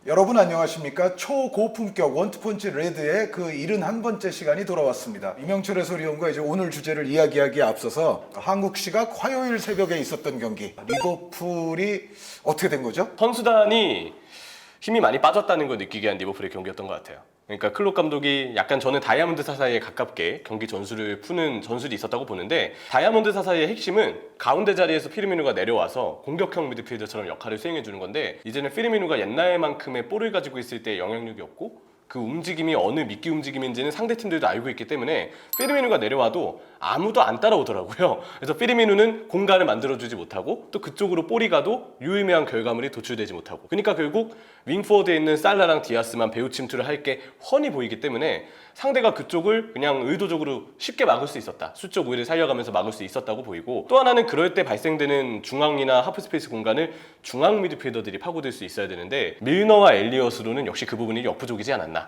여러분 안녕하십니까? 초고품격 원투펀치 레드의 그 71번째 시간이 돌아왔습니다. 이명철 해설위원과 이제 오늘 주제를 이야기하기에 앞서서 한국 시각 화요일 새벽에 있었던 경기, 리버풀이 어떻게 된 거죠? 선수단이 힘이 많이 빠졌다는 걸 느끼게 한 리버풀의 경기였던 것 같아요. 그러니까 클롭 감독이 약간 저는 다이아몬드 사사에 가깝게 경기 전술을 푸는 전술이 있었다고 보는데, 다이아몬드 사사의 핵심은 가운데 자리에서 피르미누가 내려와서 공격형 미드필더처럼 역할을 수행해 주는 건데, 이제는 피르미누가 옛날만큼의 볼을 가지고 있을 때 영향력이 없고 그 움직임이 어느 미끼 움직임인지는 상대 팀들도 알고 있기 때문에 피르미누가 내려와도 아무도 안 따라오더라고요. 그래서 피르미누는 공간을 만들어주지 못하고 또 그쪽으로 볼이 가도 유의미한 결과물이 도출되지 못하고, 그러니까 결국 윙포워드에 있는 살라랑 디아스만 배후 침투를 할 게 훤히 보이기 때문에 상대가 그쪽을 그냥 의도적으로 쉽게 막을 수 있었다, 수적 우위를 살려가면서 막을 수 있었다고 보이고, 또 하나는 그럴 때 발생되는 중앙이나 하프스페이스 공간을 중앙 미드필더들이 파고들 수 있어야 되는데, 밀너와 엘리엇으로는 역시 그 부분이 역부족이지 않았나.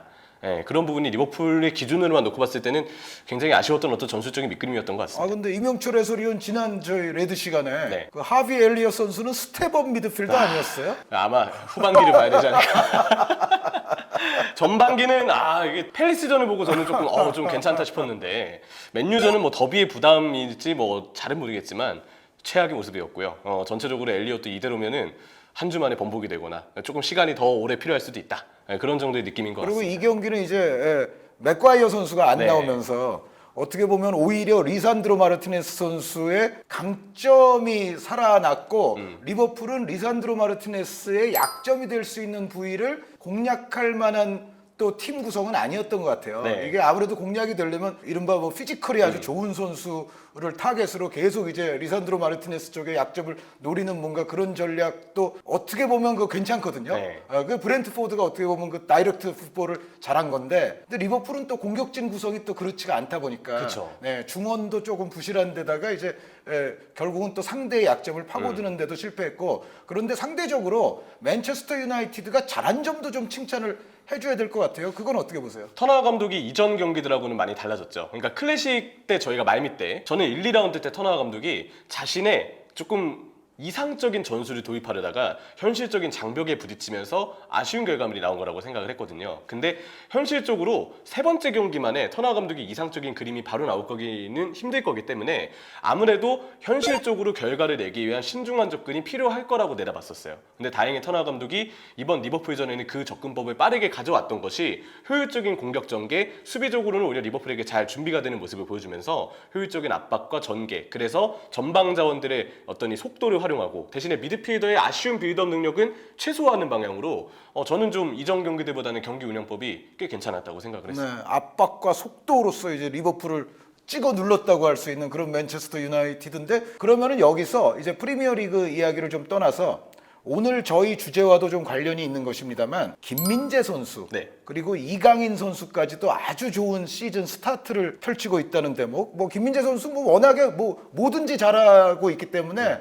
그런 부분이 리버풀의 기준으로만 놓고 봤을 때는 굉장히 아쉬웠던 어떤 전술적인 밑그림이었던 것 같습니다. 근데 이명철 해설위원 지난 저희 레드 시간에 네. 그 하비 엘리엇 선수는 스텝업 미드필더 아니었어요? 아마 후반기를 봐야 되지 않을까. 전반기는 이게 팰리스전을 보고 저는 조금 좀 괜찮다 싶었는데, 맨유전은 뭐 더비의 부담일지 뭐 잘은 모르겠지만 최악의 모습이었고요. 전체적으로 엘리엇도 이대로면은 한 주 만에 번복이 되거나 조금 시간이 더 오래 필요할 수도 있다. 그런 정도의 느낌인 것 그리고 같습니다. 이 경기는 이제 맥과이어 선수가 안 네. 나오면서 어떻게 보면 오히려 리산드로 마르티네스 선수의 강점이 살아났고, 리버풀은 리산드로 마르티네스의 약점이 될 수 있는 부위를 공략할 만한 또 팀 구성은 아니었던 것 같아요. 네. 이게 아무래도 공략이 되려면 이른바 뭐 피지컬이 아주 좋은 선수를 타겟으로 계속 이제 리산드로 마르티네스 쪽의 약점을 노리는 뭔가 그런 전략도 어떻게 보면 그 괜찮거든요. 네. 그 브렌트포드가 어떻게 보면 그 다이렉트 풋볼을 잘한 건데, 근데 리버풀은 또 공격진 구성이 또 그렇지가 않다 보니까 그쵸. 네, 중원도 조금 부실한 데다가 이제 결국은 또 상대의 약점을 파고드는 데도 실패했고, 그런데 상대적으로 맨체스터 유나이티드가 잘한 점도 좀 칭찬을 해줘야 될 것 같아요. 그건 어떻게 보세요? 터너 감독이 이전 경기들하고는 많이 달라졌죠. 그러니까 클래식 때 저희가 말미 때, 저는 1, 2라운드 때 터너 감독이 자신의 조금 이상적인 전술을 도입하려다가 현실적인 장벽에 부딪히면서 아쉬운 결과물이 나온 거라고 생각을 했거든요. 근데 현실적으로 세 번째 경기만에 터너 감독이 이상적인 그림이 바로 나올 거기는 힘들 거기 때문에 아무래도 현실적으로 결과를 내기 위한 신중한 접근이 필요할 거라고 내다봤었어요. 근데 다행히 터너 감독이 이번 리버풀전에는 그 접근법을 빠르게 가져왔던 것이 효율적인 공격 전개, 수비적으로는 오히려 리버풀에게 잘 준비가 되는 모습을 보여주면서 효율적인 압박과 전개, 그래서 전방 자원들의 어떤 이 속도를 활용하고 대신에 미드필더의 아쉬운 빌드업 능력은 최소화하는 방향으로 저는 좀 이전 경기들보다는 경기 운영법이 꽤 괜찮았다고 생각을 했어요. 네, 압박과 속도로서 이제 리버풀을 찍어 눌렀다고 할 수 있는 그런 맨체스터 유나이티드인데, 그러면은 여기서 이제 프리미어리그 이야기를 좀 떠나서 오늘 저희 주제와도 좀 관련이 있는 것입니다만, 김민재 선수 네. 그리고 이강인 선수까지도 아주 좋은 시즌 스타트를 펼치고 있다는 대목. 뭐 김민재 선수 뭐 워낙에 뭐 뭐든지 잘하고 있기 때문에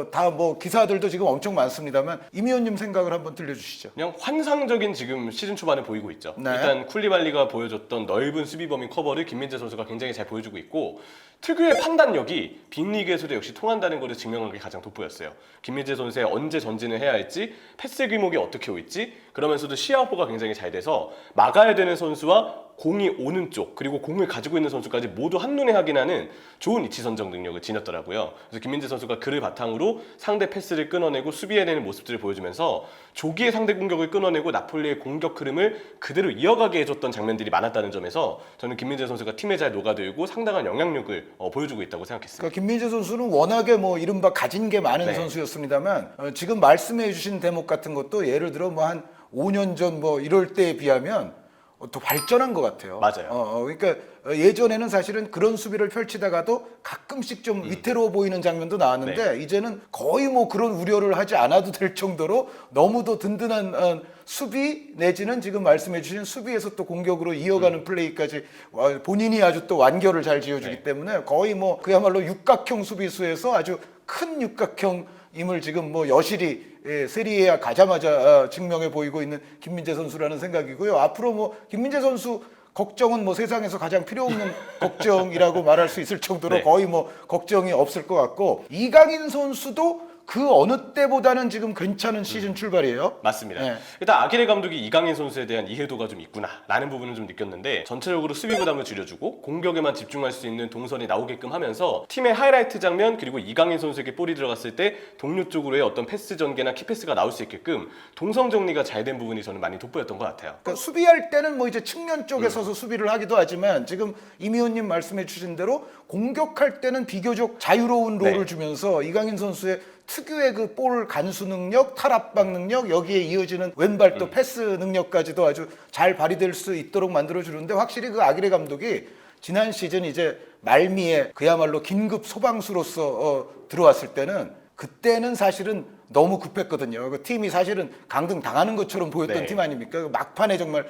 다 기사들도 지금 엄청 많습니다만, 임 의원님 생각을 한번 들려주시죠. 그냥 환상적인 지금 시즌 초반에 보이고 있죠. 네. 일단 쿨리발리가 보여줬던 넓은 수비 범위 커버를 김민재 선수가 굉장히 잘 보여주고 있고, 특유의 판단력이 빅리그에서도 역시 통한다는 것을 증명한 게 가장 돋보였어요. 김민재 선수의 언제 전진을 해야 할지, 패스 규모가 어떻게 올지, 그러면서도 시야 확보가 굉장히 잘 돼서 막아야 되는 선수와 공이 오는 쪽, 그리고 공을 가지고 있는 선수까지 모두 한눈에 확인하는 좋은 위치 선정 능력을 지녔더라고요. 그래서 김민재 선수가 그를 바탕으로 상대 패스를 끊어내고 수비해내는 모습들을 보여주면서 조기에 상대 공격을 끊어내고 나폴리의 공격 흐름을 그대로 이어가게 해줬던 장면들이 많았다는 점에서 저는 김민재 선수가 팀에 잘 녹아들고 상당한 영향력을 보여주고 있다고 생각했습니다. 그러니까 김민재 선수는 워낙에 뭐 이른바 가진 게 많은 네. 선수였습니다만, 지금 말씀해 주신 대목 같은 것도 예를 들어 뭐 한 5년 전 뭐 이럴 때에 비하면 더 발전한 것 같아요. 맞아요. 그러니까 예전에는 사실은 그런 수비를 펼치다가도 가끔씩 좀 위태로워 보이는 장면도 나왔는데, 이제는 거의 뭐 그런 우려를 하지 않아도 될 정도로 너무도 든든한 수비 내지는 지금 말씀해 주신 수비에서 또 공격으로 이어가는 플레이까지 본인이 아주 또 완결을 잘 지어주기 때문에 거의 뭐 그야말로 육각형 수비수에서 아주 큰 육각형임을 지금 뭐 여실히 세리에 가자마자 증명해 보이고 있는 김민재 선수라는 생각이고요. 앞으로 뭐 김민재 선수 걱정은 뭐 세상에서 가장 필요 없는 걱정이라고 말할 수 있을 정도로 네. 거의 뭐 걱정이 없을 것 같고, 이강인 선수도 그 어느 때보다는 지금 괜찮은 시즌 출발이에요. 맞습니다. 네. 일단 아기레 감독이 이강인 선수에 대한 이해도가 좀 있구나라는 부분은 좀 느꼈는데 전체적으로 수비 부담을 줄여주고 공격에만 집중할 수 있는 동선이 나오게끔 하면서 팀의 하이라이트 장면 그리고 이강인 선수에게 볼이 들어갔을 때 동료 쪽으로의 어떤 패스 전개나 키패스가 나올 수 있게끔 동선 정리가 잘 된 부분이 저는 많이 돋보였던 것 같아요. 그러니까 수비할 때는 뭐 이제 측면 쪽에 서서 수비를 하기도 하지만 지금 임 의원님 말씀해 주신 대로 공격할 때는 비교적 자유로운 롤을 네. 주면서 이강인 선수의 특유의 그 볼 간수 능력, 탈압박 능력, 여기에 이어지는 왼발 또 패스 능력까지도 아주 잘 발휘될 수 있도록 만들어 주는데 확실히 그 아기레 감독이 지난 시즌 이제 말미에 그야말로 긴급 소방수로서 들어왔을 때는 그때는 사실은 너무 급했거든요. 그 팀이 사실은 강등 당하는 것처럼 보였던 네. 팀 아닙니까? 막판에 정말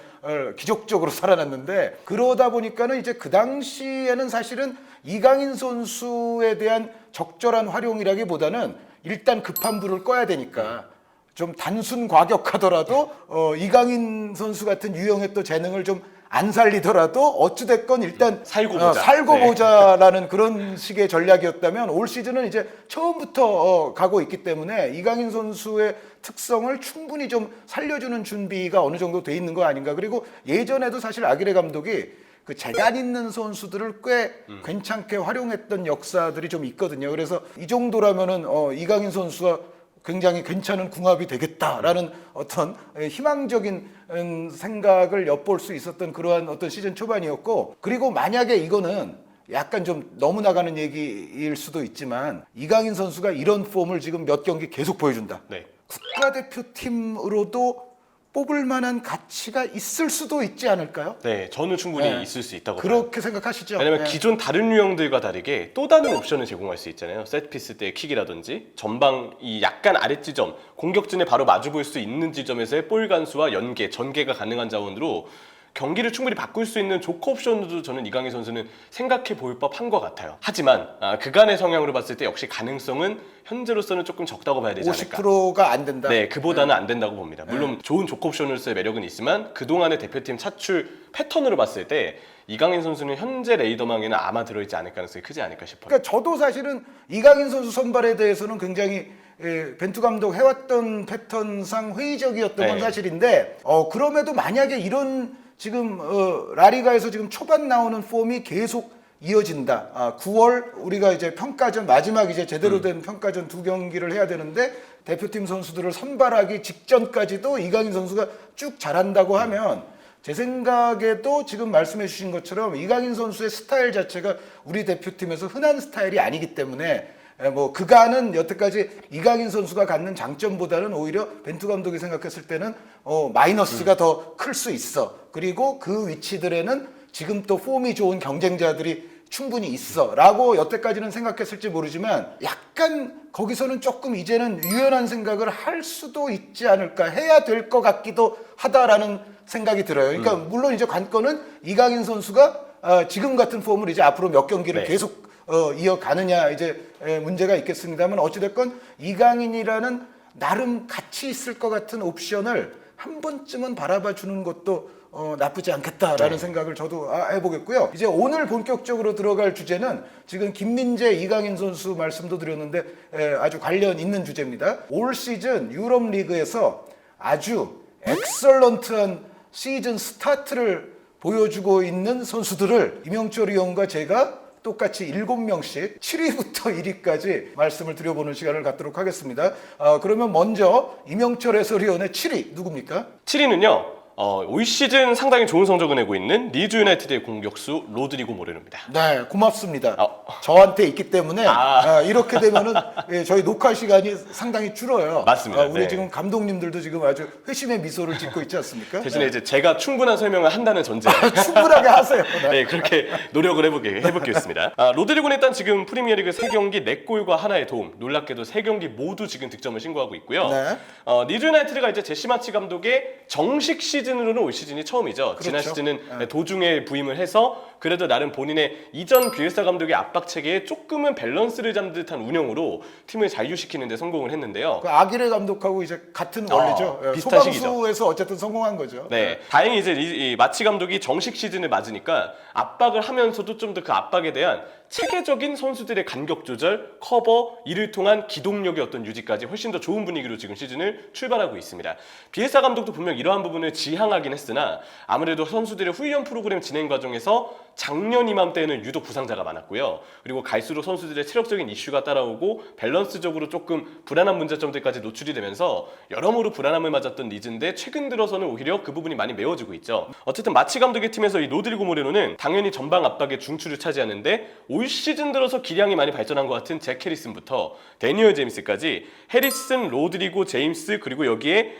기적적으로 살아났는데 그러다 보니까는 이제 그 당시에는 사실은 이강인 선수에 대한 적절한 활용이라기보다는 일단 급한 불을 꺼야 되니까 좀 단순 과격하더라도 이강인 선수 같은 유형의 또 재능을 좀 안 살리더라도 어찌됐건 일단 살고 보자. 살고 네. 보자라는 그런 식의 전략이었다면 올 시즌은 이제 처음부터 가고 있기 때문에 이강인 선수의 특성을 충분히 좀 살려주는 준비가 어느 정도 돼 있는 거 아닌가. 그리고 예전에도 사실 아기레 감독이 그 재간 있는 선수들을 꽤 괜찮게 활용했던 역사들이 좀 있거든요. 그래서 이 정도라면은 이강인 선수가 굉장히 괜찮은 궁합이 되겠다라는 어떤 희망적인 생각을 엿볼 수 있었던 그러한 어떤 시즌 초반이었고, 그리고 만약에 이거는 약간 좀 너무 나가는 얘기일 수도 있지만 이강인 선수가 이런 폼을 지금 몇 경기 계속 보여준다. 네. 국가대표팀으로도 뽑을 만한 가치가 있을 수도 있지 않을까요? 네, 저는 충분히 네. 있을 수 있다고 봐요. 그렇게 생각하시죠? 왜냐면 네. 기존 다른 유형들과 다르게 또 다른 옵션을 제공할 수 있잖아요. 세트피스 때의 킥이라든지 전방 이 약간 아랫지점 공격진에 바로 마주볼 수 있는 지점에서의 볼 간수와 연계, 전개가 가능한 자원으로 경기를 충분히 바꿀 수 있는 조커 옵션도 저는 이강인 선수는 생각해 볼 법한 것 같아요. 하지만 그간의 성향으로 봤을 때 역시 가능성은 현재로서는 조금 적다고 봐야 되지 않을까. 50%가 안 된다. 네, 그보다는 안 된다고 봅니다. 물론 좋은 조커 옵션으로서의 매력은 있지만 그동안의 대표팀 차출 패턴으로 봤을 때 이강인 선수는 현재 레이더망에는 아마 들어있지 않을 가능성이 크지 않을까 싶어요. 그러니까 저도 사실은 이강인 선수 선발에 대해서는 굉장히 벤투 감독 해왔던 패턴상 회의적이었던 건 네. 사실인데 그럼에도 만약에 이런 지금 라리가에서 지금 초반 나오는 폼이 계속 이어진다. 9월 우리가 이제 평가전 마지막 이제 제대로 된 평가전 2경기를 해야 되는데 대표팀 선수들을 선발하기 직전까지도 이강인 선수가 쭉 잘한다고 하면 제 생각에도 지금 말씀해 주신 것처럼 이강인 선수의 스타일 자체가 우리 대표팀에서 흔한 스타일이 아니기 때문에 뭐 그간은 여태까지 이강인 선수가 갖는 장점보다는 오히려 벤투 감독이 생각했을 때는 마이너스가 더 클 수 있어. 그리고 그 위치들에는 지금 또 폼이 좋은 경쟁자들이 충분히 있어 라고 여태까지는 생각했을지 모르지만 약간 거기서는 조금 이제는 유연한 생각을 할 수도 있지 않을까, 해야 될 것 같기도 하다라는 생각이 들어요. 그러니까 물론 이제 관건은 이강인 선수가 지금 같은 폼을 이제 앞으로 몇 경기를 네. 계속 이어가느냐 이제 문제가 있겠습니다만 어찌됐건 이강인이라는 나름 가치 있을 것 같은 옵션을 한 번쯤은 바라봐 주는 것도 나쁘지 않겠다라는 생각을 저도 해보겠고요. 이제 오늘 본격적으로 들어갈 주제는 지금 김민재, 이강인 선수 말씀도 드렸는데 아주 관련 있는 주제입니다. 올 시즌 유럽 리그에서 아주 엑설런트한 시즌 스타트를 보여주고 있는 선수들을 이명철 의원과 제가 똑같이 7명씩 7위부터 1위까지 말씀을 드려보는 시간을 갖도록 하겠습니다. 그러면 먼저 이명철 해설위원의 7위 누굽니까? 7위는요. 올 시즌 상당히 좋은 성적을 내고 있는 리즈 유나이티드의 공격수 로드리고 모레노입니다. 네, 고맙습니다. 저한테 있기 때문에 이렇게 되면은 저희 녹화 시간이 상당히 줄어요. 맞습니다. 우리 네. 지금 감독님들도 지금 아주 회심의 미소를 짓고 있지 않습니까? 대신에 이제 제가 충분한 설명을 한다는 전제. 충분하게 하세요. 네, 그렇게 노력을 해보겠습니다. 로드리고는 일단 지금 프리미어리그 3경기 4골과 하나의 도움, 놀랍게도 3경기 모두 지금 득점을 신고하고 있고요. 네. 리즈 유나이티드가 이제 제시마치 감독의 정식 시즌으로는 올 시즌이 처음이죠. 그렇죠. 지난 시즌은 도중에 부임을 해서 그래도 나름 본인의 이전 비엘사 감독의 압박 체계에 조금은 밸런스를 잡는 듯한 운영으로 팀을 잔류시키는 데 성공을 했는데요. 그 아기레 감독하고 이제 같은 원리죠. 예, 비슷한 시기죠. 소방수에서 어쨌든 성공한 거죠. 네, 다행히 이제 이 마치 감독이 정식 시즌을 맞으니까 압박을 하면서도 좀 더 그 압박에 대한 체계적인 선수들의 간격 조절, 커버, 이를 통한 기동력의 어떤 유지까지 훨씬 더 좋은 분위기로 지금 시즌을 출발하고 있습니다. 비엘사 감독도 분명 이러한 부분을 지향하긴 했으나 아무래도 선수들의 훈련 프로그램 진행 과정에서 작년 이맘때는 유독 부상자가 많았고요. 그리고 갈수록 선수들의 체력적인 이슈가 따라오고 밸런스적으로 조금 불안한 문제점들까지 노출이 되면서 여러모로 불안함을 맞았던 리즈인데 최근 들어서는 오히려 그 부분이 많이 메워지고 있죠. 어쨌든 마치 감독의 팀에서 이 로드리고 모레노는 당연히 전방 압박의 중추를 차지하는데 올 시즌 들어서 기량이 많이 발전한 것 같은 잭 해리슨부터 데니얼 제임스까지 해리슨, 로드리고, 제임스 그리고 여기에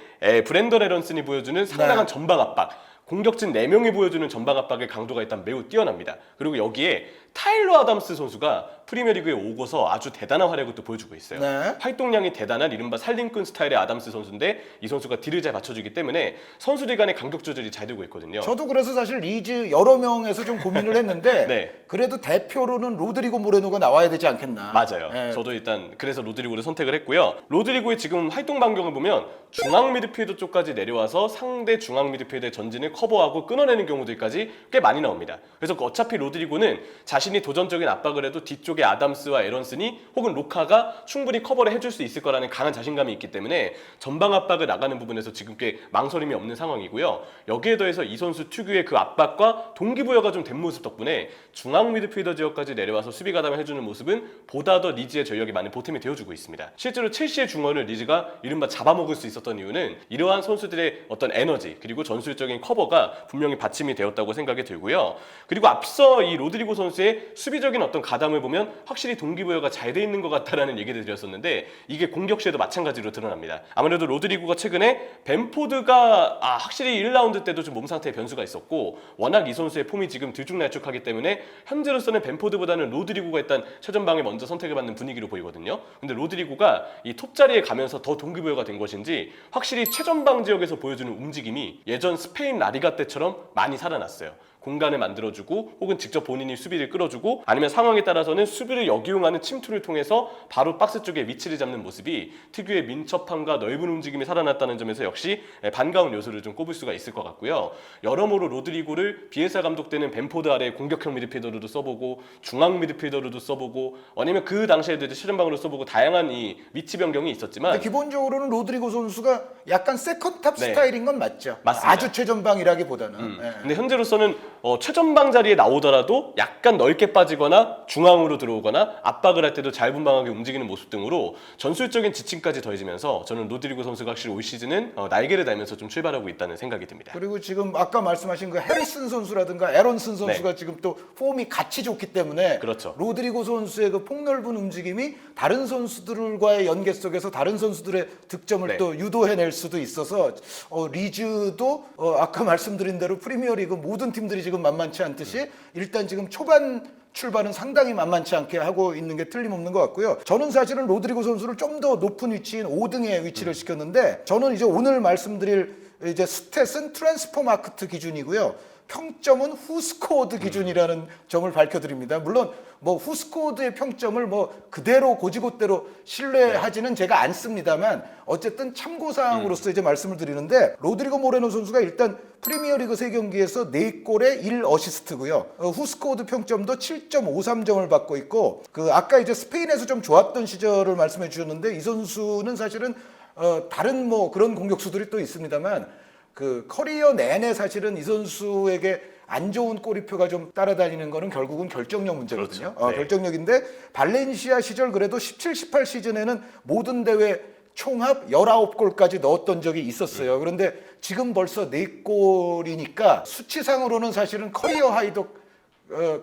브랜던 에런슨이 보여주는 상당한 전방 압박, 공격진 4명이 보여주는 전방 압박의 강도가 일단 매우 뛰어납니다. 그리고 여기에 타일러 아담스 선수가 프리미어리그에 오고서 아주 대단한 활약을 또 보여주고 있어요. 네. 활동량이 대단한 이른바 살림꾼 스타일의 아담스 선수인데 이 선수가 딜을 잘 받쳐주기 때문에 선수들 간의 간격 조절이 잘 되고 있거든요. 저도 그래서 사실 리즈 여러 명에서 좀 고민을 했는데 네. 그래도 대표로는 로드리고 모레노가 나와야 되지 않겠나. 맞아요. 예. 저도 일단 그래서 로드리고를 선택을 했고요. 로드리고의 지금 활동 반경을 보면 중앙 미드필더 쪽까지 내려와서 상대 중앙 미드필더의 전진을 커버하고 끊어내는 경우들까지 꽤 많이 나옵니다. 그래서 어차피 로드리고는 자신이 도전적인 압박을 해도 뒤쪽에 아담스와 에런슨이 혹은 로카가 충분히 커버를 해줄 수 있을 거라는 강한 자신감이 있기 때문에 전방 압박을 나가는 부분에서 지금 꽤 망설임이 없는 상황이고요. 여기에 더해서 이 선수 특유의 그 압박과 동기부여가 좀 된 모습 덕분에 중앙 미드필더 지역까지 내려와서 수비 가담을 해주는 모습은 보다 더 리즈의 전력이 많은 보탬이 되어주고 있습니다. 실제로 첼시의 중원을 리즈가 이른바 잡아먹을 수 있었던 이유는 이러한 선수들의 어떤 에너지 그리고 전술적인 커버가 분명히 받침이 되었다고 생각이 들고요. 그리고 앞서 이 로드리고 선수의 수비적인 어떤 가담을 보면 확실히 동기부여가 잘 돼 있는 것 같다라는 얘기를 드렸었는데 이게 공격 시에도 마찬가지로 드러납니다. 아무래도 로드리고가 최근에 벤포드가 확실히 1라운드 때도 좀 몸 상태에 변수가 있었고 워낙 이 선수의 폼이 지금 들쭉날쭉하기 때문에 현재로서는 벤포드보다는 로드리고가 일단 최전방에 먼저 선택을 받는 분위기로 보이거든요. 근데 로드리고가 이 톱 자리에 가면서 더 동기부여가 된 것인지 확실히 최전방 지역에서 보여주는 움직임이 예전 스페인 라리가 때처럼 많이 살아났어요. 공간을 만들어주고 혹은 직접 본인이 수비를 끌어주고 아니면 상황에 따라서는 수비를 역이용하는 침투를 통해서 바로 박스 쪽에 위치를 잡는 모습이 특유의 민첩함과 넓은 움직임이 살아났다는 점에서 역시 반가운 요소를 좀 꼽을 수가 있을 것 같고요. 여러모로 로드리고를 비엘사 감독 때는 벤포드 아래 공격형 미드필더로도 써보고 중앙 미드필더로도 써보고 아니면 그 당시에도 이제 최전방으로 써보고 다양한 이 위치 변경이 있었지만 기본적으로는 로드리고 선수가 약간 세컨탑 네. 스타일인 건 맞죠. 맞습니다. 아주 최전방이라기보다는. 예. 근데 현재로서는 최전방 자리에 나오더라도 약간 넓게 빠지거나 중앙으로 들어오거나 압박을 할 때도 자유분방하게 움직이는 모습 등으로 전술적인 지침까지 더해지면서 저는 로드리고 선수가 확실히 올 시즌은 날개를 달면서 좀 출발하고 있다는 생각이 듭니다. 그리고 지금 아까 말씀하신 그 해리슨 선수라든가 에런슨 선수가 지금 또 폼이 같이 좋기 때문에 그렇죠. 로드리고 선수의 그 폭넓은 움직임이 다른 선수들과의 연계 속에서 다른 선수들의 득점을 또 유도해낼 수도 있어서 리즈도 아까 말씀드린 대로 프리미어리그 모든 팀들이 지금 만만치 않듯이 일단 지금 초반 출발은 상당히 만만치 않게 하고 있는 게 틀림없는 것 같고요. 저는 사실은 로드리고 선수를 좀 더 높은 위치인 5등에 위치를 시켰는데 저는 이제 오늘 말씀드릴 이제 스탯은 트랜스퍼 마크트 기준이고요. 평점은 후스코어드 기준이라는 점을 밝혀드립니다. 물론 뭐 후스코어드의 평점을 뭐 그대로 고지고대로 신뢰하지는 제가 않습니다만 어쨌든 참고사항으로서 이제 말씀을 드리는데 로드리고 모레노 선수가 일단 프리미어리그 3경기에서 4골에 1어시스트고요. 후스코어드 평점도 7.53점을 받고 있고 그 아까 이제 스페인에서 좀 좋았던 시절을 말씀해 주셨는데 이 선수는 사실은 다른 뭐 그런 공격수들이 또 있습니다만 그 커리어 내내 사실은 이 선수에게 안 좋은 꼬리표가 좀 따라다니는 거는 결국은 결정력 문제거든요. 그렇죠. 네. 결정력인데 발렌시아 시절 그래도 17, 18 시즌에는 모든 대회 총합 19골까지 넣었던 적이 있었어요. 그런데 지금 벌써 4골이니까 수치상으로는 사실은 커리어 하이도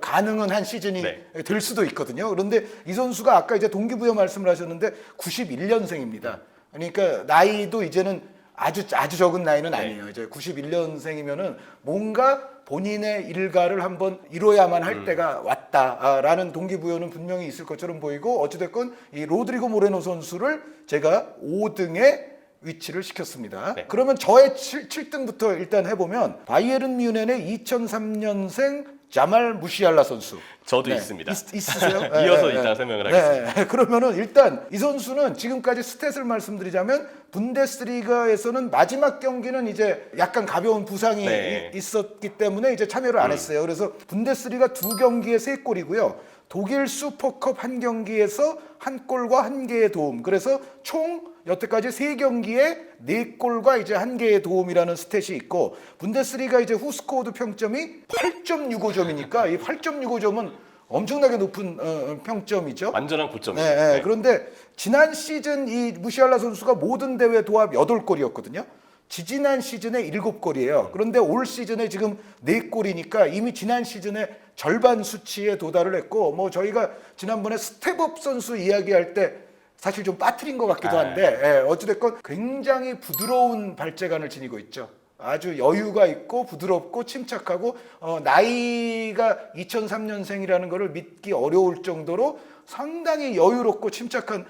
가능은 한 시즌이 될 수도 있거든요. 그런데 이 선수가 아까 이제 동기부여 말씀을 하셨는데 91년생입니다. 그러니까 나이도 이제는 아주 적은 나이는 아니에요. 이제 91년생이면은 뭔가 본인의 일가를 한번 이뤄야만 할 때가 왔다라는 동기부여는 분명히 있을 것처럼 보이고 어찌됐건 이 로드리고 모레노 선수를 제가 5등에 위치를 시켰습니다. 그러면 저의 7등부터 일단 해보면 바이에른 뮌헨의 2003년생 자말 무시알라 선수. 저도 있습니다. 있으세요? 이어서 이따 설명을 하겠습니다. 네. 그러면은 일단 이 선수는 지금까지 스탯을 말씀드리자면 분데스리가에서는 마지막 경기는 이제 약간 가벼운 부상이 네. 있었기 때문에 이제 참여를 안 했어요. 그래서 분데스리가 2경기에 3골이고요. 독일 슈퍼컵 1경기에서 1골과 1개의 도움. 그래서 총 여태까지 3경기에 4골과 이제 1개의 도움이라는 스탯이 있고, 분데스리가 이제 후스코어드 평점이 8.65점이니까 이 8.65점은 엄청나게 높은 평점이죠. 완전한 고점이죠. 네, 네. 네. 그런데 지난 시즌 이 무시알라 선수가 모든 대회 도합 8골이었거든요. 지지난 시즌에 7골이에요. 그런데 올 시즌에 지금 4골이니까 이미 지난 시즌에 절반 수치에 도달을 했고, 뭐 저희가 지난번에 스텝업 선수 이야기할 때 사실 좀 빠뜨린 것 같기도 한데, 예, 어찌됐건 굉장히 부드러운 발재간을 지니고 있죠. 아주 여유가 있고 부드럽고 침착하고, 나이가 2003년생이라는 것을 믿기 어려울 정도로 상당히 여유롭고 침착한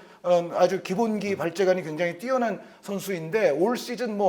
아주 기본기 발재간이 굉장히 뛰어난 선수인데, 올 시즌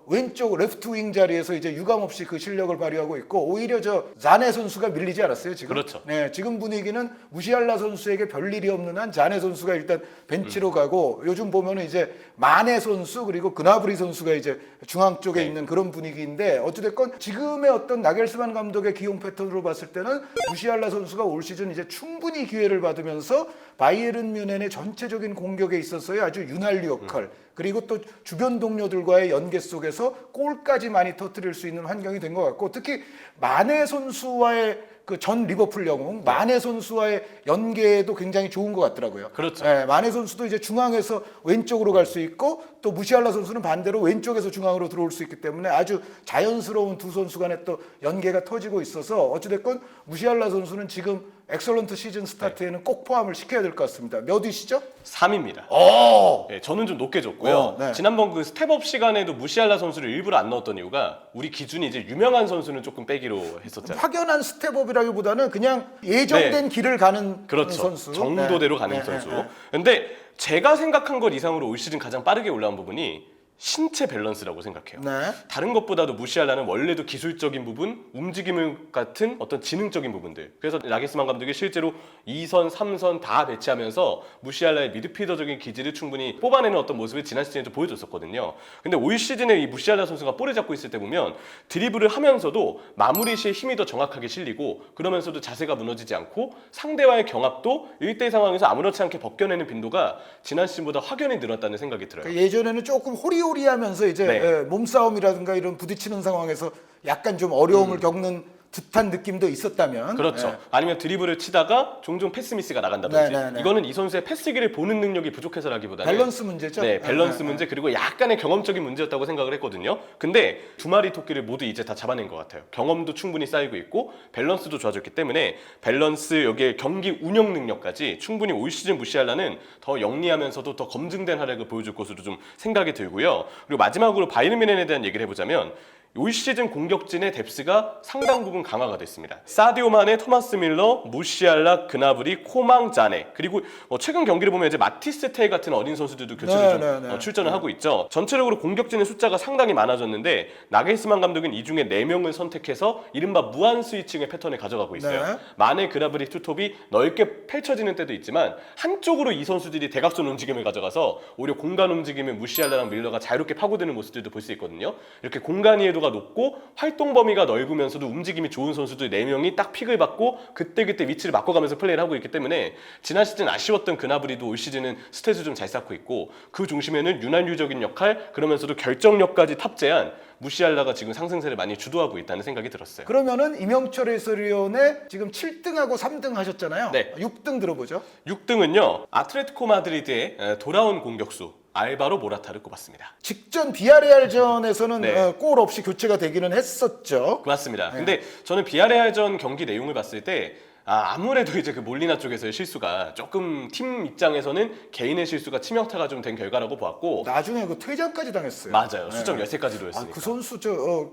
왼쪽 레프트 윙 자리에서 이제 유감없이 그 실력을 발휘하고 있고, 오히려 저 자네 선수가 밀리지 않았어요 지금. 그렇죠. 네, 지금 분위기는 무시알라 선수에게 별일이 없는 한 자네 선수가 일단 벤치로 가고, 요즘 보면은 이제 마네 선수 그리고 그나브리 선수가 이제 중앙 쪽에 있는 그런 분위기인데, 어찌됐건 지금의 어떤 나겔스만 감독의 기용 패턴으로 봤을 때는 무시알라 선수가 올 시즌 이제 충분히 기회를 받으면서 바이에른 뮌헨의 전체적인 공격에 있어서의 아주 윤활유 역할, 그리고 또 주변 동료들과의 연계 속에서 골까지 많이 터뜨릴 수 있는 환경이 된 것 같고, 특히 마네 선수와의 그 전 리버풀 영웅 마네 선수와의 연계도 굉장히 좋은 것 같더라고요. 그렇죠. 네, 마네 선수도 이제 중앙에서 왼쪽으로 갈 수 있고, 또 무시알라 선수는 반대로 왼쪽에서 중앙으로 들어올 수 있기 때문에 아주 자연스러운 두 선수 간의 또 연계가 터지고 있어서, 어찌됐건 무시알라 선수는 지금 엑설런트 시즌 스타트에는 꼭 포함을 시켜야 될 것 같습니다. 몇 위시죠? 3위입니다. 오! 네, 저는 좀 높게 줬고요. 네. 지난번 그 스텝업 시간에도 무시알라 선수를 일부러 안 넣었던 이유가, 우리 기준이 이제 유명한 선수는 조금 빼기로 했었잖아요. 확연한 스텝업이라기보다는 그냥 예정된 길을 가는 그렇죠. 선수. 정도대로 가는 선수. 근데 제가 생각한 것 이상으로 올 시즌 가장 빠르게 올라온 부분이 신체 밸런스라고 생각해요. 네. 다른 것보다도 무시알라는 원래도 기술적인 부분, 움직임 같은 어떤 지능적인 부분들. 그래서 나겔스만 감독이 실제로 2선, 3선 다 배치하면서 무시알라의 미드필더적인 기질을 충분히 뽑아내는 어떤 모습을 지난 시즌에도 보여줬었거든요. 근데 올 시즌에 이 무시알라 선수가 볼을 잡고 있을 때 보면 드리블을 하면서도 마무리 시에 힘이 더 정확하게 실리고, 그러면서도 자세가 무너지지 않고 상대와의 경합도 1대1 상황에서 아무렇지 않게 벗겨내는 빈도가 지난 시즌보다 확연히 늘었다는 생각이 들어요. 그러니까 예전에는 조금 호리호리하면서 이제 네. 몸싸움이라든가 이런 부딪히는 상황에서 약간 좀 어려움을 겪는 듯한 느낌도 있었다면, 그렇죠. 예. 아니면 드리블을 치다가 종종 패스 미스가 나간다든지. 네. 이거는 이 선수의 패스기를 보는 능력이 부족해서라기보다는 밸런스 문제죠. 네, 밸런스 문제, 그리고 약간의 경험적인 문제였다고 생각을 했거든요. 근데 두 마리 토끼를 모두 이제 다 잡아낸 것 같아요. 경험도 충분히 쌓이고 있고 밸런스도 좋아졌기 때문에, 밸런스 여기에 경기 운영 능력까지 충분히 올 시즌 무시알라는 더 영리하면서도 더 검증된 활약을 보여줄 것으로 좀 생각이 들고요. 그리고 마지막으로 바이에른 뮌헨에 대한 얘기를 해보자면, 올 시즌 공격진의 뎁스가 상당 부분 강화가 됐습니다. 사디오 마네, 토마스 밀러, 무시알라, 그나브리, 코망, 자네, 그리고 최근 경기를 보면 이제 마티스 테 같은 어린 선수들도 교체로 출전을 하고 있죠. 전체적으로 공격진의 숫자가 상당히 많아졌는데, 나겔스만 감독은 이 중에 4명을 선택해서 이른바 무한 스위칭의 패턴을 가져가고 있어요. 네. 마네, 그나브리, 투톱이 넓게 펼쳐지는 때도 있지만 한쪽으로 이 선수들이 대각선 움직임을 가져가서 오히려 공간 움직임을 무시알라랑 밀러가 자유롭게 파고드는 모습들도 볼 수 있거든요. 이렇게 공간 이해도가 높고 활동 범위가 넓으면서도 움직임이 좋은 선수들 4명이 딱 픽을 받고 그때그때 위치를 바꿔가면서 플레이를 하고 있기 때문에, 지난 시즌 아쉬웠던 그나브리도 올 시즌은 스탯을 좀 잘 쌓고 있고, 그 중심에는 윤활유적인 역할, 그러면서도 결정력까지 탑재한 무시알라가 지금 상승세를 많이 주도하고 있다는 생각이 들었어요. 그러면은 이명철 해설위원의 지금 7등하고 3등 하셨잖아요. 네. 6등 들어보죠. 6등은요, 아틀레티코 마드리드의 돌아온 공격수 알바로 모라타를 꼽았습니다. 직전 비아레알전에서는 네. 골 없이 교체가 되기는 했었죠. 맞습니다. 근데 저는 비아레알전 경기 내용을 봤을 때, 아무래도 이제 그 몰리나 쪽에서의 실수가 조금 팀 입장에서는 개인의 실수가 치명타가 좀 된 결과라고 보았고, 나중에 그 퇴장까지 당했어요. 맞아요. 수적 열세까지도 아, 했으니까. 그 선수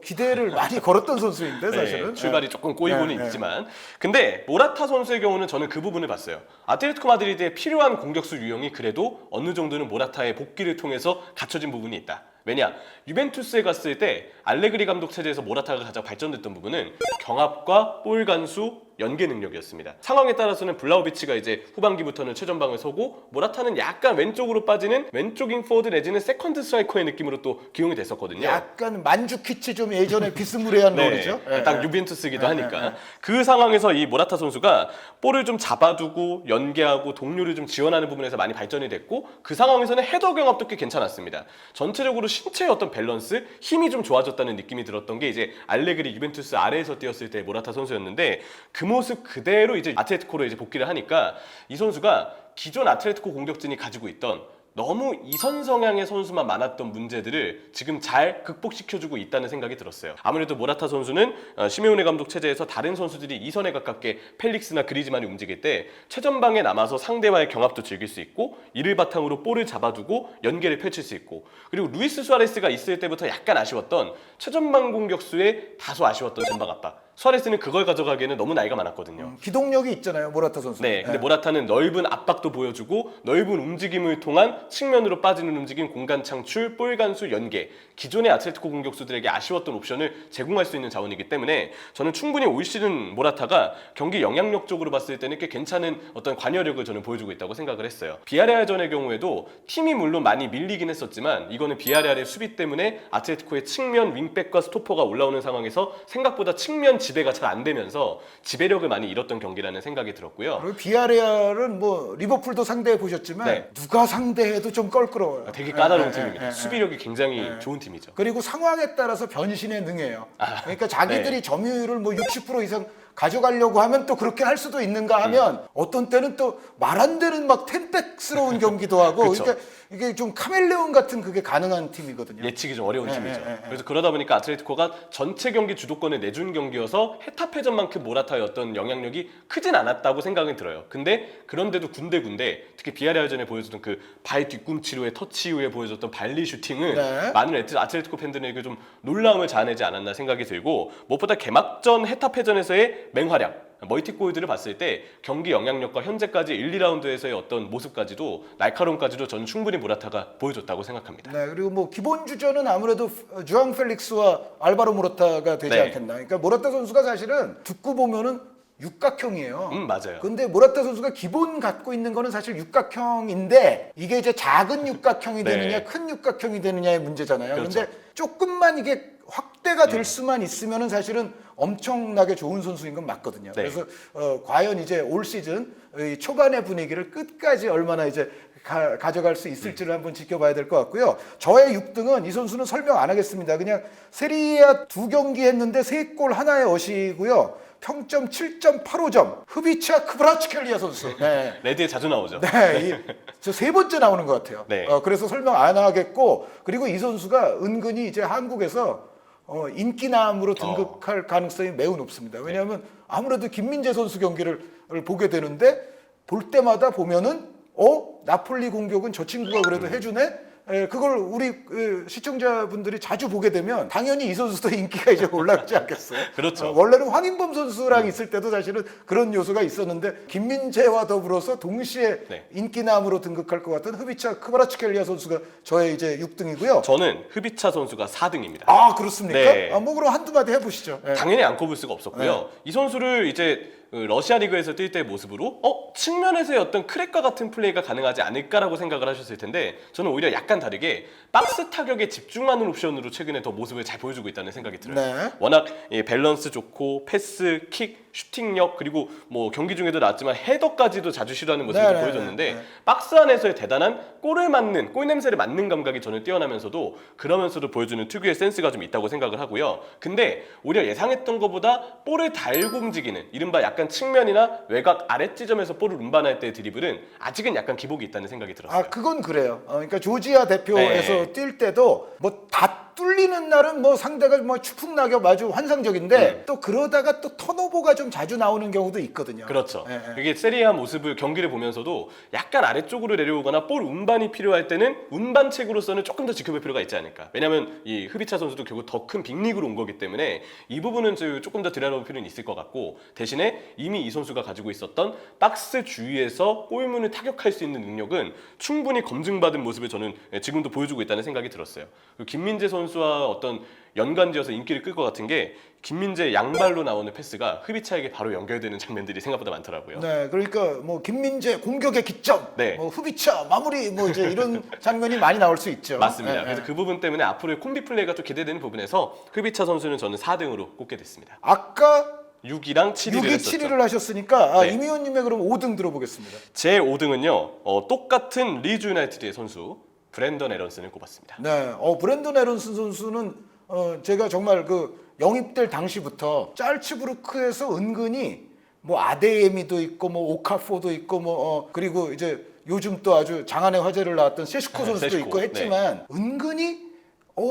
기대를 많이 걸었던 선수인데 사실은. 네, 출발이 조금 꼬이고는 있지만, 근데 모라타 선수의 경우는 저는 그 부분을 봤어요. 아틀레티코 마드리드에 필요한 공격수 유형이 그래도 어느 정도는 모라타의 복귀를 통해서 갖춰진 부분이 있다. 왜냐? 유벤투스에 갔을 때 알레그리 감독 체제에서 모라타가 가장 발전됐던 부분은 경합과 볼 간수, 연계 능력이었습니다. 상황에 따라서는 블라우비치가 이제 후반기부터는 최전방을 서고 모라타는 약간 왼쪽으로 빠지는 왼쪽인 포워드 내지는 세컨드 스트라이커의 느낌으로 또 기용이 됐었거든요. 약간 만주키치 좀 예전에 비스무리한 롤이죠. 딱 유벤투스이기도 하니까. 그 상황에서 이 모라타 선수가 볼을 좀 잡아두고 연계하고 동료를 좀 지원하는 부분에서 많이 발전이 됐고 그 상황에서는 헤더 경합도 꽤 괜찮았습니다. 전체적으로 신체의 어떤 밸런스, 힘이 좀 좋아졌다는 느낌이 들었던 게 이제 알레그리 유벤투스 아래에서 뛰었을 때 모라타 선수였는데 그 모습 그대로 이제 아틀레티코로 이제 복귀를 하니까 이 선수가 기존 아틀레티코 공격진이 가지고 있던 너무 이선 성향의 선수만 많았던 문제들을 지금 잘 극복시켜주고 있다는 생각이 들었어요. 아무래도 모라타 선수는 시메오네 감독 체제에서 다른 선수들이 이선에 가깝게 펠릭스나 그리즈만이 움직일 때 최전방에 남아서 상대와의 경합도 즐길 수 있고 이를 바탕으로 볼을 잡아두고 연계를 펼칠 수 있고 그리고 루이스 수아레스가 있을 때부터 약간 아쉬웠던 최전방 공격수에 다소 아쉬웠던 전방 압박. 수아레스는 그걸 가져가기에는 너무 나이가 많았거든요. 기동력이 있잖아요, 모라타 선수. 네, 근데 모라타는 넓은 압박도 보여주고 넓은 움직임을 통한 측면으로 빠지는 움직임, 공간 창출, 볼 간수, 연계 기존의 아틀레티코 공격수들에게 아쉬웠던 옵션을 제공할 수 있는 자원이기 때문에 저는 충분히 올 시즌 모라타가 경기 영향력 적으로 봤을 때는 꽤 괜찮은 어떤 관여력을 저는 보여주고 있다고 생각을 했어요. 비아레알전의 경우에도 팀이 물론 많이 밀리긴 했었지만 이거는 비아레알의 수비 때문에 아틀레티코의 측면 윙백과 스토퍼가 올라오는 상황에서 생각보다 측면 지배가 잘 안 되면서 지배력을 많이 잃었던 경기라는 생각이 들었고요. 그리고 비아레알은 뭐 리버풀도 상대해 보셨지만 네. 누가 상대해도 좀 껄끄러워요. 되게 까다로운 팀입니다. 수비력이 굉장히 좋은 팀이죠. 그리고 상황에 따라서 변신에 능해요. 그러니까 자기들이 네. 점유율을 뭐 60% 이상 가져가려고 하면 또 그렇게 할 수도 있는가 하면 어떤 때는 또 말 안 되는 막 템백스러운 경기도 하고 그쵸. 그러니까 이게 좀 카멜레온 같은 그게 가능한 팀이거든요. 예측이 좀 어려운 팀이죠. 예. 그래서 그러다 보니까 아틀레티코가 전체 경기 주도권을 내준 경기여서 헤타페전만큼 모라타의 어떤 영향력이 크진 않았다고 생각이 들어요. 근데 그런데도 군데군데 특히 비아레알전에 보여줬던 그 발 뒤꿈치로의 터치 이후에 보여줬던 발리 슈팅은 네. 많은 아틀레티코 팬들에게 좀 놀라움을 자아내지 않았나 생각이 들고 무엇보다 개막전 헤타페전에서의 맹활약 멀티골들을 봤을 때 경기 영향력과 현재까지 1, 2라운드에서의 어떤 모습까지도 날카로움까지도 저는 충분히 모라타가 보여줬다고 생각합니다. 네, 그리고 뭐 기본 주전은 아무래도 주앙 펠릭스와 알바로 모라타가 되지 네. 않겠나. 그러니까 모라타 선수가 사실은 듣고 보면은 육각형이에요. 맞아요. 근데 모라타 선수가 기본 갖고 있는 거는 사실 육각형인데 이게 이제 작은 육각형이 네. 되느냐 큰 육각형이 되느냐의 문제잖아요. 그렇죠. 근데 조금만 이게 확대가 될 수만 있으면은 사실은 엄청나게 좋은 선수인 건 맞거든요. 네. 그래서 과연 이제 올 시즌 이 초반의 분위기를 끝까지 얼마나 이제 가져갈 수 있을지를 한번 지켜봐야 될 것 같고요. 저의 6등은 이 선수는 설명 안 하겠습니다. 그냥 세리아 2경기 했는데 3골 하나의 어시고요. 평점 7.85점. 흐비차 크브라츠켈리아 선수. 네. 레드에 자주 나오죠. 네, 저 3번째 나오는 것 같아요. 네. 그래서 설명 안 하겠고, 그리고 이 선수가 은근히 이제 한국에서 인기남으로 등극할 가능성이 매우 높습니다. 왜냐하면 아무래도 김민재 선수 경기를 보게 되는데 볼 때마다 보면은 나폴리 공격은 저 친구가 그래도 해주네. 그걸 우리 시청자분들이 자주 보게 되면 당연히 이 선수도 인기가 이제 올라가지 않겠어요? 그렇죠. 원래는 황인범 선수랑 있을 때도 사실은 그런 요소가 있었는데 김민재와 더불어서 동시에 네. 인기남으로 등극할 것 같은 흐비차 크바라츠켈리아 선수가 저의 이제 6등이고요. 저는 흐비차 선수가 4등입니다. 아 그렇습니까? 네. 뭐 그럼 한두 마디 해보시죠. 네. 당연히 안 꼽을 수가 없었고요. 이 선수를 이제 러시아 리그에서 뛸 때의 모습으로 측면에서의 어떤 크랙과 같은 플레이가 가능하지 않을까라고 생각을 하셨을 텐데 저는 오히려 약간 다르게 박스 타격에 집중하는 옵션으로 최근에 더 모습을 잘 보여주고 있다는 생각이 들어요. 네. 워낙 밸런스 좋고 패스, 킥, 슈팅력 그리고 뭐 경기 중에도 나왔지만 헤더까지도 자주 시도하는 모습을 네, 보여줬는데 네. 박스 안에서의 대단한 골을 맞는 골 냄새를 맡는 감각이 저는 뛰어나면서도 그러면서도 보여주는 특유의 센스가 좀 있다고 생각을 하고요. 근데 오히려 예상했던 것보다 볼을 달고 움직이는 이른바 약간 측면이나 외곽 아랫 지점에서 볼을 운반할 때의 드리블은 아직은 약간 기복이 있다는 생각이 들었어요. 그건 그래요. 그러니까 조지아 대표에서 네. 뛸 때도 뭐 다 뚫리는 날은 뭐 상대가 뭐 추풍낙엽 아주 환상적인데 또 그러다가 또 턴오버가 좀 자주 나오는 경우도 있거든요. 그렇죠. 예, 예. 이게 세리아 모습을 경기를 보면서도 약간 아래쪽으로 내려오거나 볼 운반이 필요할 때는 운반책으로서는 조금 더 지켜볼 필요가 있지 않을까. 왜냐하면 이 흐비차 선수도 결국 더 큰 빅리그로 온 거기 때문에 이 부분은 조금 더 들여다볼 필요는 있을 것 같고 대신에 이미 이 선수가 가지고 있었던 박스 주위에서 골문을 타격할 수 있는 능력은 충분히 검증받은 모습을 저는 지금도 보여주고 있다는 생각이 들었어요. 그리고 김민재 선수와 어떤 연관지어서 인기를 끌 것 같은 게 김민재 양발로 나오는 패스가 흐비차에게 바로 연결되는 장면들이 생각보다 많더라고요. 네, 그러니까 뭐 김민재 공격의 기점, 네. 뭐 후비차 마무리, 뭐 이제 이런 장면이 많이 나올 수 있죠. 맞습니다. 네, 그래서 네. 그 부분 때문에 앞으로의 콤비 플레이가 또 기대되는 부분에서 흐비차 선수는 저는 4등으로 꼽게 됐습니다. 아까 6위랑 7위를 6위, 했었죠. 7위를 하셨으니까 네. 임 의원님의 그럼 5등 들어보겠습니다. 제 5등은요. 똑같은 리즈 유나이티드의 선수 브랜던 에런슨을 꼽았습니다. 네, 브랜든 에런슨 선수는 제가 정말 그 영입될 당시부터 짤츠부르크에서 은근히 뭐 아데예미도 있고 뭐 오카포도 있고 뭐 그리고 이제 요즘 또 아주 장안의 화제를 낳았던 세슈코 선수도 세슈코, 있고 했지만 은근히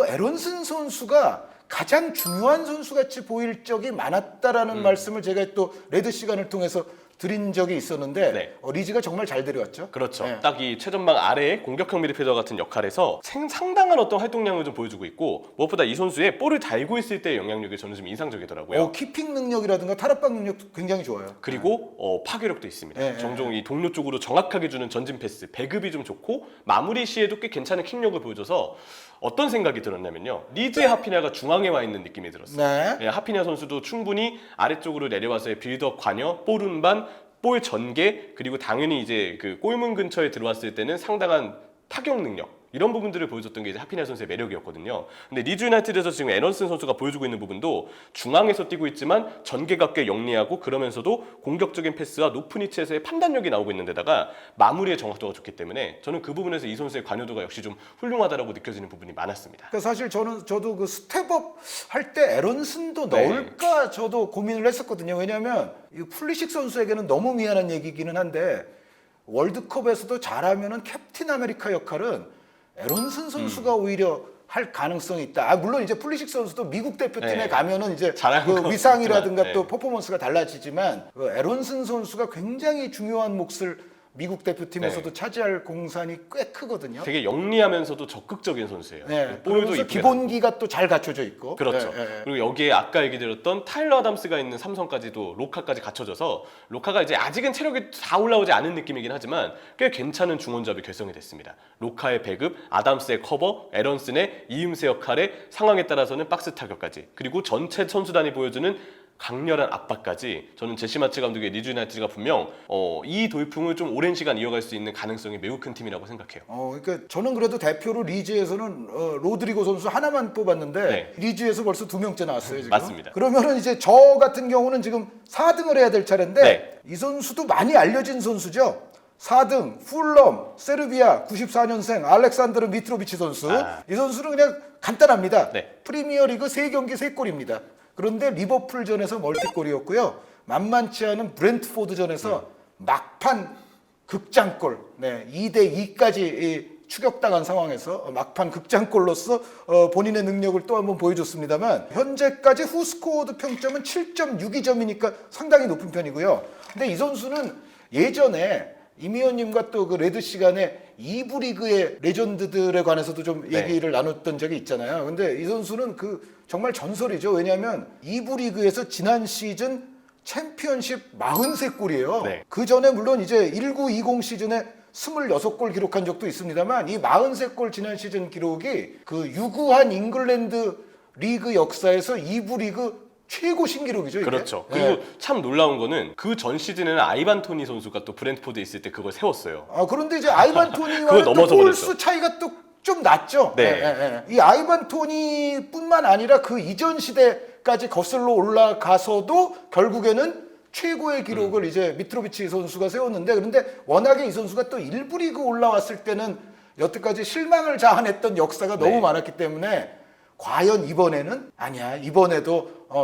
에런슨 선수가 가장 중요한 선수 같이 보일 적이 많았다라는 말씀을 제가 또 레드 시간을 통해서 드린 적이 있었는데 네. 리즈가 정말 잘 데려왔죠. 그렇죠. 네. 딱 이 최전방 아래의 공격형 미드필더 같은 역할에서 상당한 어떤 활동량을 좀 보여주고 있고 무엇보다 이 선수의 볼을 달고 있을 때의 영향력이 저는 좀 인상적이더라고요. 키핑 능력이라든가 탈압박 능력도 굉장히 좋아요. 그리고 파괴력도 있습니다. 네, 종종 이 동료 쪽으로 정확하게 주는 전진 패스, 배급이 좀 좋고 마무리 시에도 꽤 괜찮은 킥력을 보여줘서 어떤 생각이 들었냐면요. 리즈의 하피냐가 중앙에 와 있는 느낌이 들었어요. 네. 예, 하피냐 선수도 충분히 아래쪽으로 내려와서의 빌드업 관여, 볼 운반, 볼 전개, 그리고 당연히 이제 그 골문 근처에 들어왔을 때는 상당한 타격 능력 이런 부분들을 보여줬던 게 이제 하피냐 선수의 매력이었거든요. 근데 리즈 유나이티드에서 지금 에런슨 선수가 보여주고 있는 부분도 중앙에서 뛰고 있지만 전개가 꽤 영리하고 그러면서도 공격적인 패스와 높은 위치에서의 판단력이 나오고 있는 데다가 마무리의 정확도가 좋기 때문에 저는 그 부분에서 이 선수의 관여도가 역시 좀 훌륭하다라고 느껴지는 부분이 많았습니다. 그러니까 사실 저도 그 스텝업 할 때 에런슨도 네. 넣을까 저도 고민을 했었거든요. 왜냐하면 이 플리식 선수에게는 너무 미안한 얘기기는 한데 월드컵에서도 잘하면은 캡틴 아메리카 역할은 에런슨 선수가 오히려 할 가능성이 있다. 물론 이제 플리식 선수도 미국 대표팀에 네. 가면은 이제 잘하는 그 건 위상이라든가 있지만, 또 네. 퍼포먼스가 달라지지만 그 에런슨 선수가 굉장히 중요한 몫을 미국 대표팀에서도 네. 차지할 공산이 꽤 크거든요. 되게 영리하면서도 적극적인 선수예요. 네, 볼도 그러면서 이쁘게 기본기가 또 잘 갖춰져 있고. 그렇죠. 네, 네. 그리고 여기에 아까 얘기 드렸던 타일러 아담스가 있는 삼성까지도 로카까지 갖춰져서 로카가 이제 아직은 체력이 다 올라오지 않은 느낌이긴 하지만 꽤 괜찮은 중원조합이 결성이 됐습니다. 로카의 배급, 아담스의 커버, 에런슨의 이음새 역할의 상황에 따라서는 박스 타격까지 그리고 전체 선수단이 보여주는 강렬한 압박까지 저는 제시 마츠 감독의 리즈 유나이티드가 분명 이 돌풍을 좀 오랜 시간 이어갈 수 있는 가능성이 매우 큰 팀이라고 생각해요. 그러니까 저는 그래도 대표로 리즈에서는 로드리고 선수 하나만 뽑았는데 네. 리즈에서 벌써 2명째 나왔어요 지금. 맞습니다. 그러면은 이제 저 같은 경우는 지금 4등을 해야 될 차례인데 네. 이 선수도 많이 알려진 선수죠. 4등 풀럼 세르비아 94년생 알렉산드르 미트로비치 선수. 이 선수는 그냥 간단합니다. 네. 프리미어리그 3경기 3골입니다. 그런데 리버풀전에서 멀티골이었고요. 만만치 않은 브렌트포드전에서 막판 극장골, 2대2까지 추격당한 상황에서 막판 극장골로서 본인의 능력을 또 한번 보여줬습니다만 현재까지 후스코어드 평점은 7.62점이니까 상당히 높은 편이고요. 근데 이 선수는 예전에 임 의원님과 또 그 레드 시간에 2부 리그의 레전드들에 관해서도 좀 네. 얘기를 나눴던 적이 있잖아요. 근데 이 선수는 그 정말 전설이죠. 왜냐하면 2부 리그에서 지난 시즌 챔피언십 43골이에요. 네. 그 전에 물론 이제 1920 시즌에 26골 기록한 적도 있습니다만 이 43골 지난 시즌 기록이 그 유구한 잉글랜드 리그 역사에서 2부 리그 최고 신기록이죠. 이게? 그렇죠. 네. 그리고 참 놀라운 거는 그 전 시즌에는 아이반 토니 선수가 또 브렌트포드에 있을 때 그걸 세웠어요. 그런데 이제 아이반 토니와는 그거 또 넘어서 골수 버렸죠. 차이가 또 좀 났죠. 네. 이 아이반 토니뿐만 아니라 그 이전 시대까지 거슬러 올라가서도 결국에는 최고의 기록을 이제 미트로비치 선수가 세웠는데 그런데 워낙에 이 선수가 또 1부 리그 올라왔을 때는 여태까지 실망을 자아냈던 역사가 너무 네. 많았기 때문에 과연 이번에는 아니야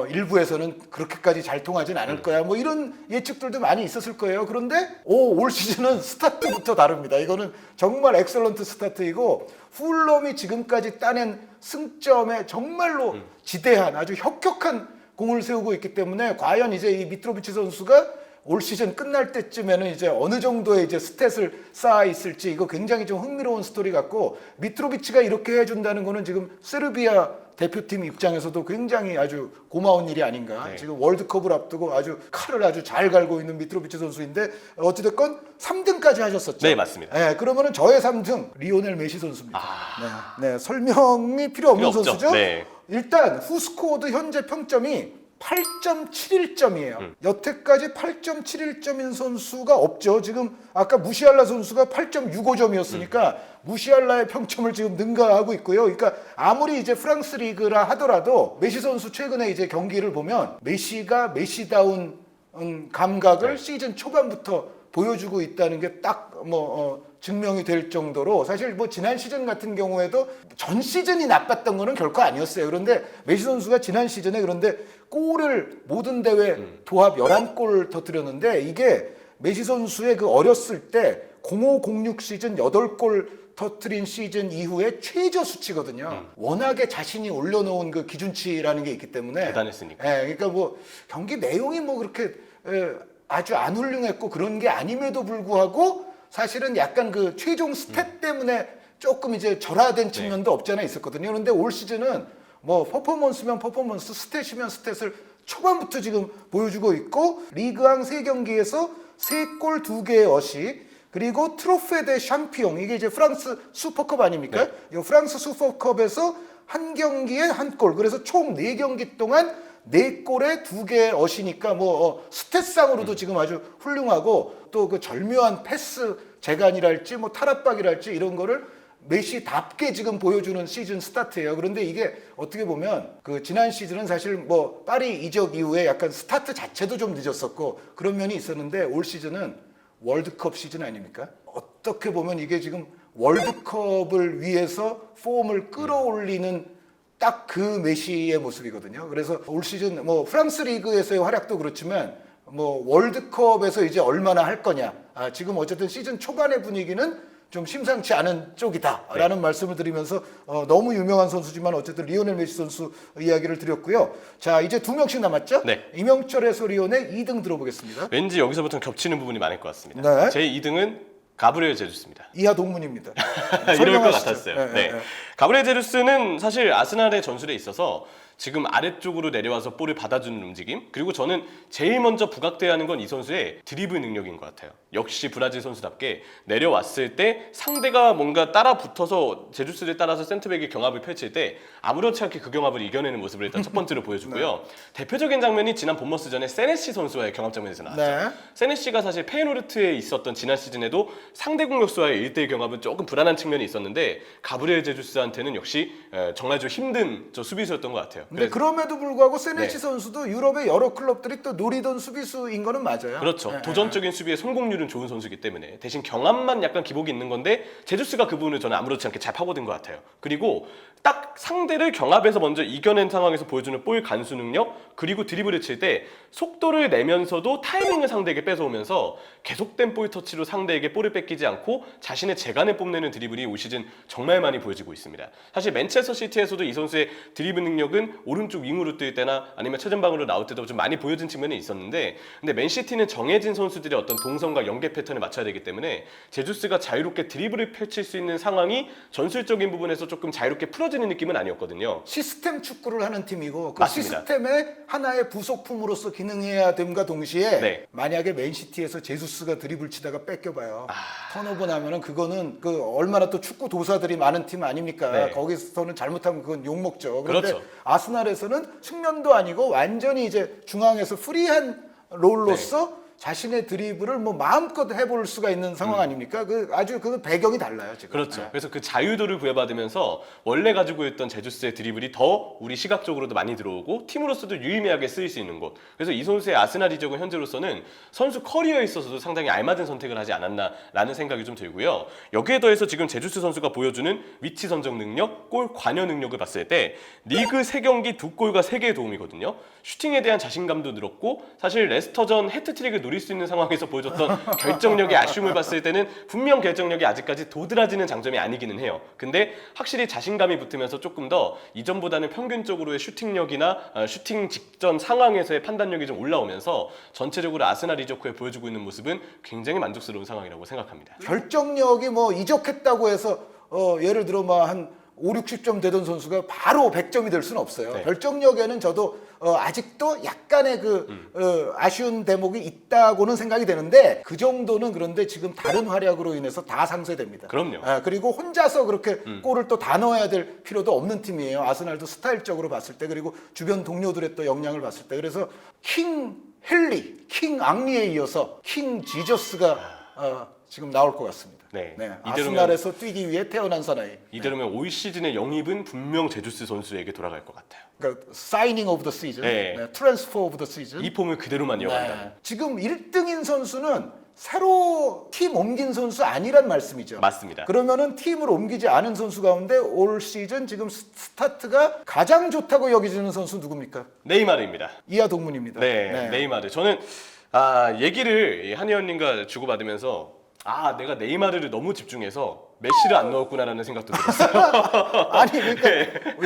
일부에서는 그렇게까지 잘 통하진 않을 거야 뭐 이런 예측들도 많이 있었을 거예요. 그런데 올 시즌은 스타트부터 다릅니다. 이거는 정말 엑셀런트 스타트이고 풀럼이 지금까지 따낸 승점에 정말로 지대한 아주 혁혁한 공을 세우고 있기 때문에 과연 이제 이 미트로비치 선수가 올 시즌 끝날 때쯤에는 이제 어느 정도의 이제 스탯을 쌓아 있을지 이거 굉장히 좀 흥미로운 스토리 같고 미트로비치가 이렇게 해준다는 거는 지금 세르비아 대표팀 입장에서도 굉장히 아주 고마운 일이 아닌가. 네. 지금 월드컵을 앞두고 아주 칼을 아주 잘 갈고 있는 미트로비치 선수인데 어찌됐건 3등까지 하셨었죠. 네, 맞습니다. 네, 그러면은 저의 3등 리오넬 메시 선수입니다. 아. 네, 설명이 필요 없는 필요 없죠. 선수죠. 네. 일단 후스코어드 현재 평점이 8.71점이에요. 여태까지 8.71점인 선수가 없죠. 지금 아까 무시알라 선수가 8.65점이었으니까 무시알라의 평점을 지금 능가하고 있고요. 그러니까 아무리 이제 프랑스 리그라 하더라도 메시 선수 최근에 이제 경기를 보면 메시가 메시다운 감각을 시즌 초반부터 보여주고 있다는 게 딱 증명이 될 정도로 사실 뭐 지난 시즌 같은 경우에도 전 시즌이 나빴던 거는 결코 아니었어요. 그런데 메시 선수가 지난 시즌에 그런데 골을 모든 대회 도합 11골 터뜨렸는데 이게 메시 선수의 그 어렸을 때 0506 시즌 8골 터트린 시즌 이후에 최저 수치거든요. 워낙에 자신이 올려놓은 그 기준치라는 게 있기 때문에 대단했으니까. 예, 그러니까 뭐 경기 내용이 뭐 그렇게 아주 안 훌륭했고 그런 게 아님에도 불구하고 사실은 약간 그 최종 스탯 때문에 조금 이제 절하된 측면도 없지 않아 있었거든요. 그런데 올 시즌은 뭐 퍼포먼스면 퍼포먼스, 스탯이면 스탯을 초반부터 지금 보여주고 있고 리그왕 3경기에서 3골 2개의 어시 그리고 트로페 데 샴피옹 이게 이제 프랑스 슈퍼컵 아닙니까? 이 프랑스 슈퍼컵에서 한 경기에 한 골 그래서 총 4경기 동안 4골에 2개의 어시니까 스탯상으로도 지금 아주 훌륭하고 또 그 절묘한 패스 재간이랄지 뭐 탈압박이랄지 이런 거를 메시답게 지금 보여주는 시즌 스타트예요. 그런데 이게 어떻게 보면 그 지난 시즌은 사실 뭐 파리 이적 이후에 약간 스타트 자체도 좀 늦었었고 그런 면이 있었는데 올 시즌은 월드컵 시즌 아닙니까? 어떻게 보면 이게 지금 월드컵을 위해서 폼을 끌어올리는 딱 그 메시의 모습이거든요. 그래서 올 시즌 뭐 프랑스 리그에서의 활약도 그렇지만 뭐 월드컵에서 이제 얼마나 할 거냐. 지금 어쨌든 시즌 초반의 분위기는 좀 심상치 않은 쪽이다라는 말씀을 드리면서 너무 유명한 선수지만 어쨌든 리오넬 메시 선수 이야기를 드렸고요. 자 이제 2명씩 남았죠? 네. 이명철 해설위원의 2등 들어보겠습니다. 왠지 여기서부터는 겹치는 부분이 많을 것 같습니다. 네. 제 2등은 가브리엘 제주스입니다. 이하 동문입니다. 이럴 것 설명하시죠. 같았어요. 네. 가브리엘 제주스는 사실 아스날의 전술에 있어서 지금 아래쪽으로 내려와서 볼을 받아주는 움직임 그리고 저는 제일 먼저 부각돼야 하는 건 이 선수의 드리블 능력인 것 같아요. 역시 브라질 선수답게 내려왔을 때 상대가 뭔가 따라 붙어서 제주스를 따라서 센터백이 경합을 펼칠 때 아무렇지 않게 그 경합을 이겨내는 모습을 일단 첫 번째로 보여주고요. 대표적인 장면이 지난 본머스전에 세네시 선수와의 경합 장면에서 나왔죠. 네. 세네시가 사실 페이노르트에 있었던 지난 시즌에도 상대 공격수와의 1대1 경합은 조금 불안한 측면이 있었는데 가브리엘 제주스한테는 역시 정말 좀 힘든 저 수비수였던 것 같아요. 근데 그럼에도 불구하고 세네시 네. 선수도 유럽의 여러 클럽들이 또 노리던 수비수인 거는 맞아요. 그렇죠. 네, 도전적인 수비의 성공률은 좋은 선수이기 때문에 대신 경합만 약간 기복이 있는 건데 제주스가 그 부분을 저는 아무렇지 않게 잘 파고든 것 같아요. 그리고 딱 상대를 경합에서 먼저 이겨낸 상황에서 보여주는 볼 간수 능력 그리고 드리블을 칠 때 속도를 내면서도 타이밍을 상대에게 뺏어오면서 계속된 볼 터치로 상대에게 볼을 뺏기지 않고 자신의 재간을 뽐내는 드리블이 올 시즌 정말 많이 보여지고 있습니다. 사실 맨체스터 시티에서도 이 선수의 드리블 능력은 오른쪽 윙으로 뛸 때나 아니면 최전방으로 나올 때도 좀 많이 보여진 측면이 있었는데 근데 맨시티는 정해진 선수들의 어떤 동선과 연계 패턴을 맞춰야 되기 때문에 제주스가 자유롭게 드리블을 펼칠 수 있는 상황이 전술적인 부분에서 조금 자유롭게 풀어지는 느낌은 아니었거든요. 시스템 축구를 하는 팀이고 그 맞습니다. 시스템의 하나의 부속품으로서 기능해야 됨과 동시에 네. 만약에 맨시티에서 제수스가 드리블 치다가 뺏겨봐요. 턴오버 나면은 그거는 그 얼마나 또 축구 도사들이 많은 팀 아닙니까? 네. 거기서는 잘못하면 그건 욕먹죠. 그런데 그렇죠. 아스날에서는 측면도 아니고 완전히 이제 중앙에서 프리한 롤로서 자신의 드리블을 뭐 마음껏 해볼 수가 있는 상황 아닙니까? 그 아주 그 배경이 달라요 지금. 그렇죠. 네. 그래서 그 자유도를 부여받으면서 원래 가지고 있던 제주스의 드리블이 더 우리 시각적으로도 많이 들어오고 팀으로서도 유의미하게 쓰일 수 있는 곳. 그래서 이 선수의 아스날 이적은 현재로서는 선수 커리어에 있어서도 상당히 알맞은 선택을 하지 않았나라는 생각이 좀 들고요. 여기에 더해서 지금 제주스 선수가 보여주는 위치 선정 능력, 골 관여 능력을 봤을 때 리그 3경기 2골과 3개의 도움이거든요. 슈팅에 대한 자신감도 늘었고 사실 레스터전 해트트릭을 노릴 수 있는 상황에서 보여줬던 결정력의 아쉬움을 봤을 때는 분명 결정력이 아직까지 도드라지는 장점이 아니기는 해요. 근데 확실히 자신감이 붙으면서 조금 더 이전보다는 평균적으로의 슈팅력이나 슈팅 직전 상황에서의 판단력이 좀 올라오면서 전체적으로 아스날 이적 후에 보여주고 있는 모습은 굉장히 만족스러운 상황이라고 생각합니다. 결정력이 뭐 이적했다고 해서 예를 들어 뭐한 5, 60점 되던 선수가 바로 100점이 될 수는 없어요. 네. 결정력에는 저도 아직도 약간의 아쉬운 대목이 있다고는 생각이 되는데 그 정도는 그런데 지금 다른 활약으로 인해서 다 상쇄됩니다. 그럼요. 그리고 혼자서 그렇게 골을 또 다 넣어야 될 필요도 없는 팀이에요. 아스날도 스타일적으로 봤을 때 그리고 주변 동료들의 또 역량을 봤을 때 그래서 킹 헨리, 킹 앙리에 이어서 킹 지저스가 지금 나올 것 같습니다. 네. 아스날에서 뛰기 위해 태어난 사나이. 이대로면 올 시즌의 영입은 분명 제주스 선수에게 돌아갈 것 같아요. 그러니까 사이닝 오브 더 시즌, 네. 트랜스퍼 오브 더 시즌. 이 폼을 그대로만 이어간다. 지금 1등인 선수는 새로 팀 옮긴 선수 아니란 말씀이죠. 맞습니다. 그러면은 팀을 옮기지 않은 선수 가운데 올 시즌 지금 스타트가 가장 좋다고 여기지는 선수 누굽니까? 네이마르입니다. 이하 동문입니다. 네, 네이마르. 저는 얘기를 한의원님과 주고받으면서 내가 네이마르를 너무 집중해서 메시를 안 넣었구나라는 생각도 들었어요. 아니 그러니까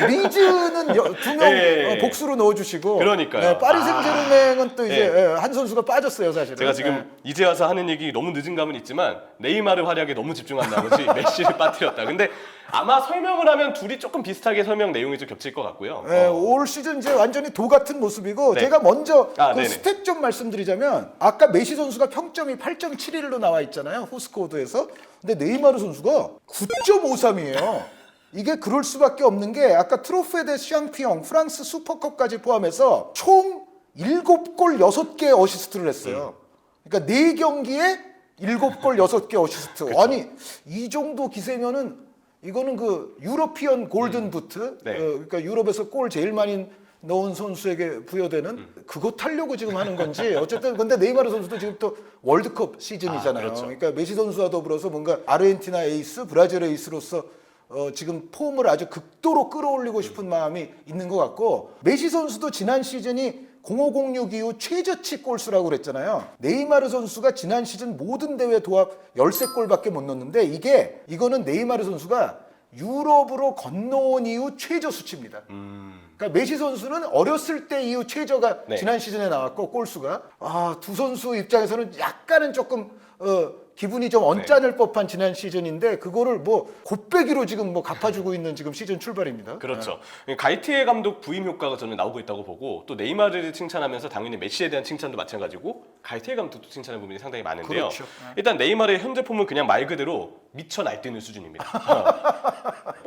리즈는 두 명 복수로 넣어주시고, 그러니까요. 파리 생제르맹은 또 이제 한 선수가 빠졌어요 사실은. 제가 지금 이제 와서 하는 얘기 너무 늦은 감은 있지만 네이마르 활약에 너무 집중한 나머지 메시를 빠뜨렸다. 근데 아마 설명을 하면 둘이 조금 비슷하게 설명 내용이 좀 겹칠 것 같고요. 올 시즌 이제 완전히 도 같은 모습이고 네. 제가 먼저 네네. 스탯 좀 말씀드리자면 아까 메시 선수가 평점이 8.71로 나와 있잖아요 후스코드에서. 근데 네이마르 선수가 9.53이에요. 이게 그럴 수밖에 없는 게 아까 트로페 데 샹피ong 프랑스 슈퍼컵까지 포함해서 총 7골 6개 어시스트를 했어요. 그러니까 4경기에 7골 6개 어시스트. 그쵸. 아니 이 정도 기세면은 이거는 그 유러피언 골든 부트, 네. 그러니까 유럽에서 골 제일 많이 넣은 선수에게 부여되는 그거 타려고 지금 하는 건지 어쨌든 근데 네이마르 선수도 지금 또 월드컵 시즌이잖아요. 그렇죠. 그러니까 메시 선수와 더불어서 뭔가 아르헨티나 에이스, 브라질 에이스로서 지금 폼을 아주 극도로 끌어올리고 싶은 마음이 있는 것 같고 메시 선수도 지난 시즌이 0506 이후 최저치 골수라고 그랬잖아요. 네이마르 선수가 지난 시즌 모든 대회 도합 13골밖에 못 넣었는데 이거는 네이마르 선수가 유럽으로 건너온 이후 최저 수치입니다. 그러니까 메시 선수는 어렸을 때 이후 최저가 네. 지난 시즌에 나왔고 골수가 두 선수 입장에서는 약간은 조금 기분이 좀 언짢을 법한 지난 시즌인데 그거를 뭐 곱빼기로 지금 뭐 갚아주고 있는 지금 시즌 출발입니다. 그렇죠. 가이티에 감독 부임 효과가 저는 나오고 있다고 보고 또 네이마르를 칭찬하면서 당연히 메시에 대한 칭찬도 마찬가지고 가이티에 감독도 칭찬하는 부분이 상당히 많은데요. 그렇죠. 일단 네이마르의 현재 폼은 그냥 말 그대로 미쳐 날뛰는 수준입니다.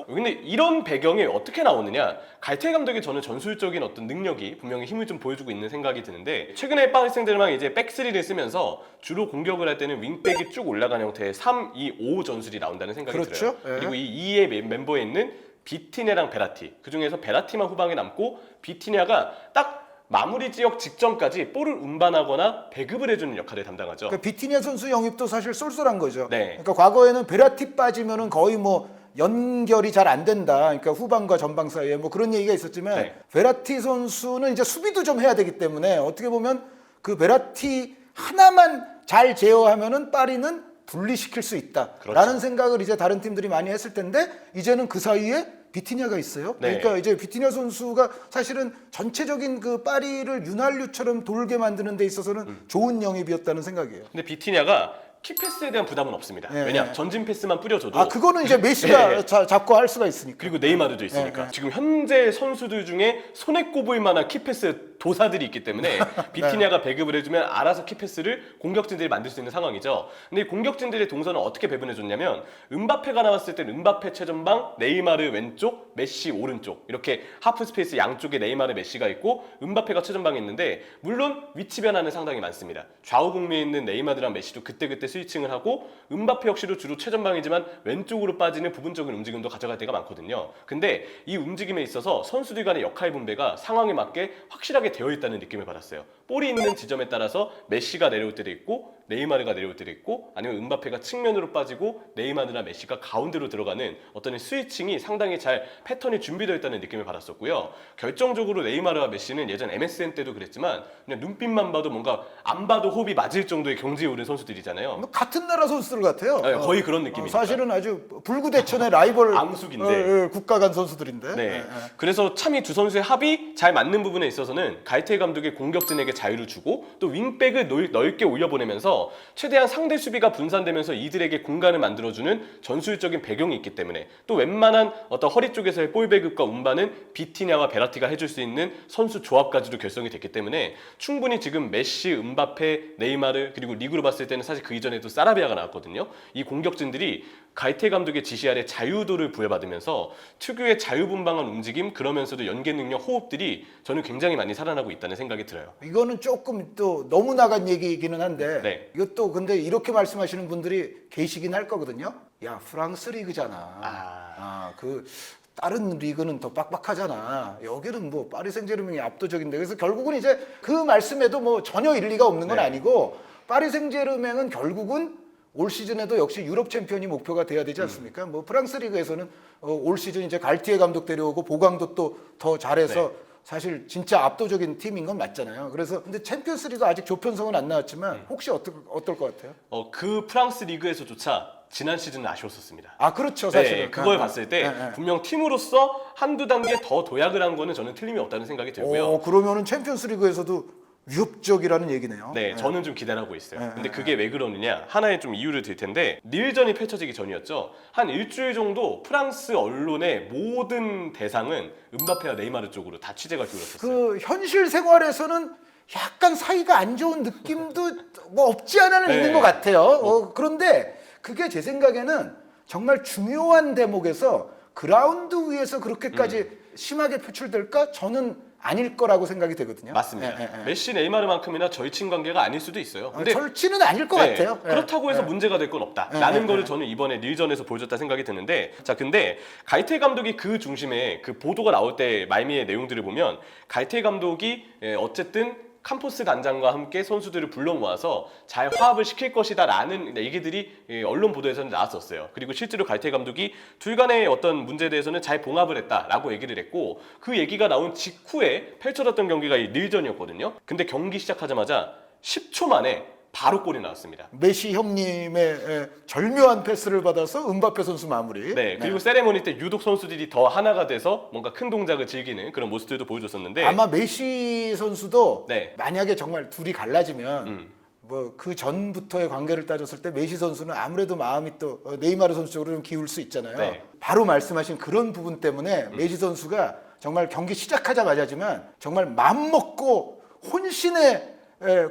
근데 이런 배경이 어떻게 나오느냐? 가이티에 감독이 저는 전술적인 어떤 능력이 분명히 힘을 좀 보여주고 있는 생각이 드는데 최근에 파리 생제르맹이 이제 백스리를 쓰면서 주로 공격을 할 때는 윙백이 쭉 올라가는 형태의 3-2-5 전술이 나온다는 생각이 그렇죠. 들어요. 예. 그리고 이 2의 멤버에 있는 비티냐랑 베라티 그 중에서 베라티만 후방에 남고 비티냐가 딱 마무리 지역 직전까지 볼을 운반하거나 배급을 해주는 역할을 담당하죠. 그러니까 비티니아 선수 영입도 사실 쏠쏠한 거죠. 네. 그러니까 과거에는 베라티 빠지면은 거의 뭐 연결이 잘 안 된다. 그러니까 후방과 전방 사이에 뭐 그런 얘기가 있었지만 네. 베라티 선수는 이제 수비도 좀 해야 되기 때문에 어떻게 보면 그 베라티 하나만 잘 제어하면은 파리는 분리시킬 수 있다라는 그렇죠. 생각을 이제 다른 팀들이 많이 했을 텐데 이제는 그 사이에 비티냐가 있어요. 네. 그러니까 이제 비티냐 선수가 사실은 전체적인 그 파리를 윤활유처럼 돌게 만드는 데 있어서는 좋은 영입이었다는 생각이에요. 근데 비티냐가 키패스에 대한 부담은 없습니다. 네, 왜냐? 네. 전진 패스만 뿌려줘도 그거는 이제 메시가 네. 잡고 할 수가 있으니까. 그리고 네이마르도 있으니까 네. 지금 현재 선수들 중에 손에 꼽을 만한 키패스 도사들이 있기 때문에 비티냐가 배급을 해주면 알아서 키패스를 공격진들이 만들 수 있는 상황이죠. 근데 이 공격진들의 동선을 어떻게 배분해줬냐면 은바페가 나왔을 땐 은바페 최전방, 네이마르 왼쪽, 메시 오른쪽 이렇게 하프 스페이스 양쪽에 네이마르, 메시가 있고 은바페가 최전방에 있는데 물론 위치 변화는 상당히 많습니다. 좌우 공미에 있는 네이마르랑 메시도 그때그때 스위칭을 하고 은바페 역시도 주로 최전방이지만 왼쪽으로 빠지는 부분적인 움직임도 가져갈 때가 많거든요. 근데 이 움직임에 있어서 선수들 간의 역할 분배가 상황에 맞게 확실하게 되어 있다는 느낌을 받았어요. 볼이 있는 지점에 따라서 메시가 내려올 때도 있고 네이마르가 내려올 때도 있고 아니면 은바페가 측면으로 빠지고 네이마르나 메시가 가운데로 들어가는 어떤 스위칭이 상당히 잘 패턴이 준비되어 있다는 느낌을 받았었고요. 결정적으로 네이마르와 메시는 예전 MSN 때도 그랬지만 그냥 눈빛만 봐도 뭔가 안 봐도 호흡이 맞을 정도의 경지에 오른 선수들이잖아요. 뭐 같은 나라 선수들 같아요. 네, 거의 그런 느낌이니까. 사실은 아주 불구대천의 라이벌 앙숙인데. 국가 간 선수들인데. 네. 그래서 참 이 두 선수의 합이 잘 맞는 부분에 있어서는 때는 가이테 감독이 공격진에게 자유를 주고 또 윙백을 넓게 올려보내면서 최대한 상대 수비가 분산되면서 이들에게 공간을 만들어주는 전술적인 배경이 있기 때문에 또 웬만한 어떤 허리 쪽에서의 볼 배급과 운반은 비티냐와 베라티가 해줄 수 있는 선수 조합까지도 결성이 됐기 때문에 충분히 지금 메시, 음바페, 네이마르 그리고 리그로 봤을 때는 사실 그 이전에도 사라비아가 나왔거든요. 이 공격진들이 가이테 감독의 지시 아래 자유도를 부여받으면서 특유의 자유분방한 움직임 그러면서도 연계 능력, 호흡들이 저는 굉장히 많이 살아나고 있다는 생각이 들어요. 이거는 조금 또 너무 나간 얘기이기는 한데 네. 이것도 근데 이렇게 말씀하시는 분들이 계시긴 할 거거든요. 야, 프랑스 리그잖아. 그 다른 리그는 더 빡빡하잖아. 여기는 뭐 파리 생제르맹이 압도적인데. 그래서 결국은 이제 그 말씀에도 뭐 전혀 일리가 없는 건 네. 아니고 파리 생제르맹은 결국은 올 시즌에도 역시 유럽 챔피언이 목표가 돼야 되지 않습니까? 뭐 프랑스 리그에서는 올 시즌 이제 갈티에 감독 데려오고 보강도 또 더 잘해서 사실 진짜 압도적인 팀인 건 맞잖아요. 그래서 근데 챔피언스 리그 아직 조편성은 안 나왔지만 혹시 어떨 것 같아요? 그 프랑스 리그에서조차 지난 시즌은 아쉬웠었습니다. 아, 그렇죠. 사실은. 네, 그걸 봤을 때 분명 팀으로서 한두 단계 더 도약을 한 거는 저는 틀림이 없다는 생각이 들고요. 그러면은 챔피언스 리그에서도 위협적이라는 얘기네요. 네, 저는 좀 기대를 하고 있어요. 근데 그게 왜 그러느냐? 하나의 좀 이유를 들 텐데 릴전이 펼쳐지기 전이었죠. 한 일주일 정도 프랑스 언론의 모든 대상은 음바페와 네이마르 쪽으로 다 취재가 기울었었어요. 그 현실 생활에서는 약간 사이가 안 좋은 느낌도 뭐 없지 않아는 있는 것 같아요. 그런데 그게 제 생각에는 정말 중요한 대목에서 그라운드 위에서 그렇게까지 심하게 표출될까? 저는 아닐 거라고 생각이 되거든요. 맞습니다. 메시, 네이마르만큼이나 절친 관계가 아닐 수도 있어요. 근데 절친은 아닐 것 같아요. 그렇다고 해서 문제가 될 건 없다라는 거를 저는 이번에 릴전에서 보여줬다 생각이 드는데, 자, 근데 가이테 감독이 그 중심에 그 보도가 나올 때 말미의 내용들을 보면 가이테 감독이 어쨌든 캄포스 단장과 함께 선수들을 불러 모아서 잘 화합을 시킬 것이다라는 얘기들이 언론 보도에서는 나왔었어요. 그리고 실제로 가이테 감독이 둘 간의 어떤 문제에 대해서는 잘 봉합을 했다라고 얘기를 했고, 그 얘기가 나온 직후에 펼쳐졌던 경기가 이 릴전이었거든요. 근데 경기 시작하자마자 10초 만에 바로 골이 나왔습니다. 메시 형님의 절묘한 패스를 받아서 음바페 선수 마무리. 네, 그리고 세레모니 때 유독 선수들이 더 하나가 돼서 뭔가 큰 동작을 즐기는 그런 모습들도 보여줬었는데, 아마 메시 선수도 네. 만약에 정말 둘이 갈라지면 뭐 그 전부터의 관계를 따졌을 때 메시 선수는 아무래도 마음이 또 네이마르 선수 쪽으로 좀 기울 수 있잖아요. 네. 바로 말씀하신 그런 부분 때문에 메시 선수가 정말 경기 시작하자마자지만 정말 마음 먹고 혼신의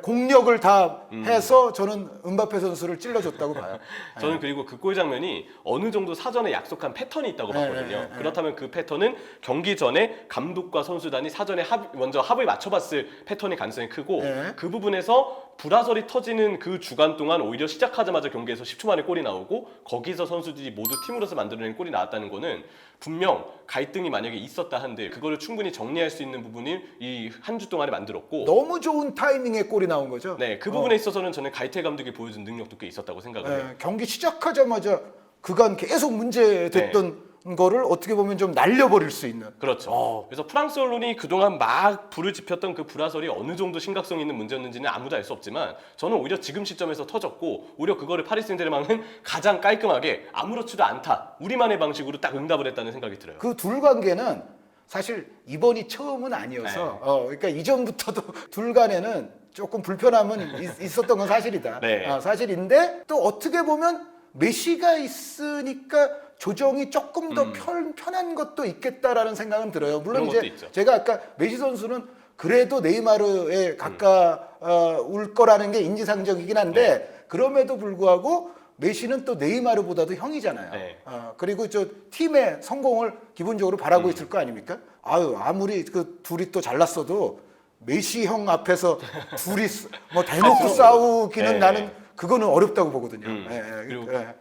공력을 다 해서 저는 음바페 선수를 찔러줬다고 봐요. 저는 그리고 그 골 장면이 어느 정도 사전에 약속한 패턴이 있다고 봤거든요. 그렇다면 그 패턴은 경기 전에 감독과 선수단이 사전에 먼저 합을 맞춰봤을 패턴이 가능성이 크고, 그 부분에서 불화설이 터지는 그 주간 동안 오히려 시작하자마자 경기에서 10초 만에 골이 나오고 거기서 선수들이 모두 팀으로서 만들어낸 골이 나왔다는 거는 분명 갈등이 만약에 있었다 한들 그거를 충분히 정리할 수 있는 부분이 이 한 주 동안에 만들었고, 너무 좋은 타이밍에 골이 나온 거죠. 네, 그 부분에 있어서는 저는 가이테 감독이 보여준 능력도 꽤 있었다고 생각을 해요. 경기 시작하자마자 그간 계속 문제됐던 거를 어떻게 보면 좀 날려버릴 수 있는. 그렇죠. 그래서 프랑스 언론이 그동안 막 불을 지폈던 그 불화설이 어느 정도 심각성 있는 문제였는지는 아무도 알 수 없지만 저는 오히려 지금 시점에서 터졌고, 오히려 그거를 파리 생제르맹은 가장 깔끔하게 아무렇지도 않다, 우리만의 방식으로 딱 응답을 했다는 생각이 들어요. 그 둘 관계는 사실 이번이 처음은 아니어서 그러니까 이전부터도 둘 간에는 조금 불편함은 있었던 건 사실이다. 네. 사실인데 또 어떻게 보면 메시가 있으니까 조정이 조금 더 편한 것도 있겠다라는 생각은 들어요. 물론 그런 것도 이제 있죠. 제가 아까 메시 선수는 그래도 네이마르에 가까울 거라는 게 인지상정이긴 한데 그럼에도 불구하고 메시는 또 네이마르보다도 형이잖아요. 네. 그리고 저 팀의 성공을 기본적으로 바라고 있을 거 아닙니까? 아무리 그 둘이 또 잘났어도 메시 형 앞에서 둘이 뭐 대놓고 싸우기는 나는 그거는 어렵다고 보거든요.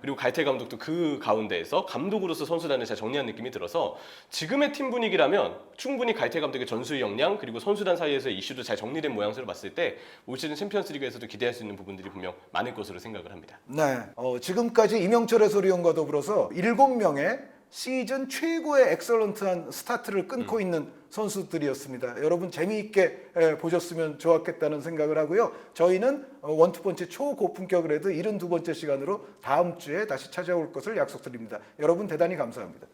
그리고 가이테 감독도 그 가운데에서 감독으로서 선수단을 잘 정리한 느낌이 들어서 지금의 팀 분위기라면 충분히 가이테 감독의 전술 역량 그리고 선수단 사이에서의 이슈도 잘 정리된 모양새로 봤을 때 올 시즌 챔피언스리그에서도 기대할 수 있는 부분들이 분명 많을 것으로 생각을 합니다. 네, 지금까지 이명철 해설위원과 더불어서 7명의 시즌 최고의 엑설런트한 스타트를 끊고 있는 선수들이었습니다. 여러분 재미있게 보셨으면 좋았겠다는 생각을 하고요. 저희는 원투펀치 초고품격 레드 72번째 시간으로 다음 주에 다시 찾아올 것을 약속드립니다. 여러분 대단히 감사합니다.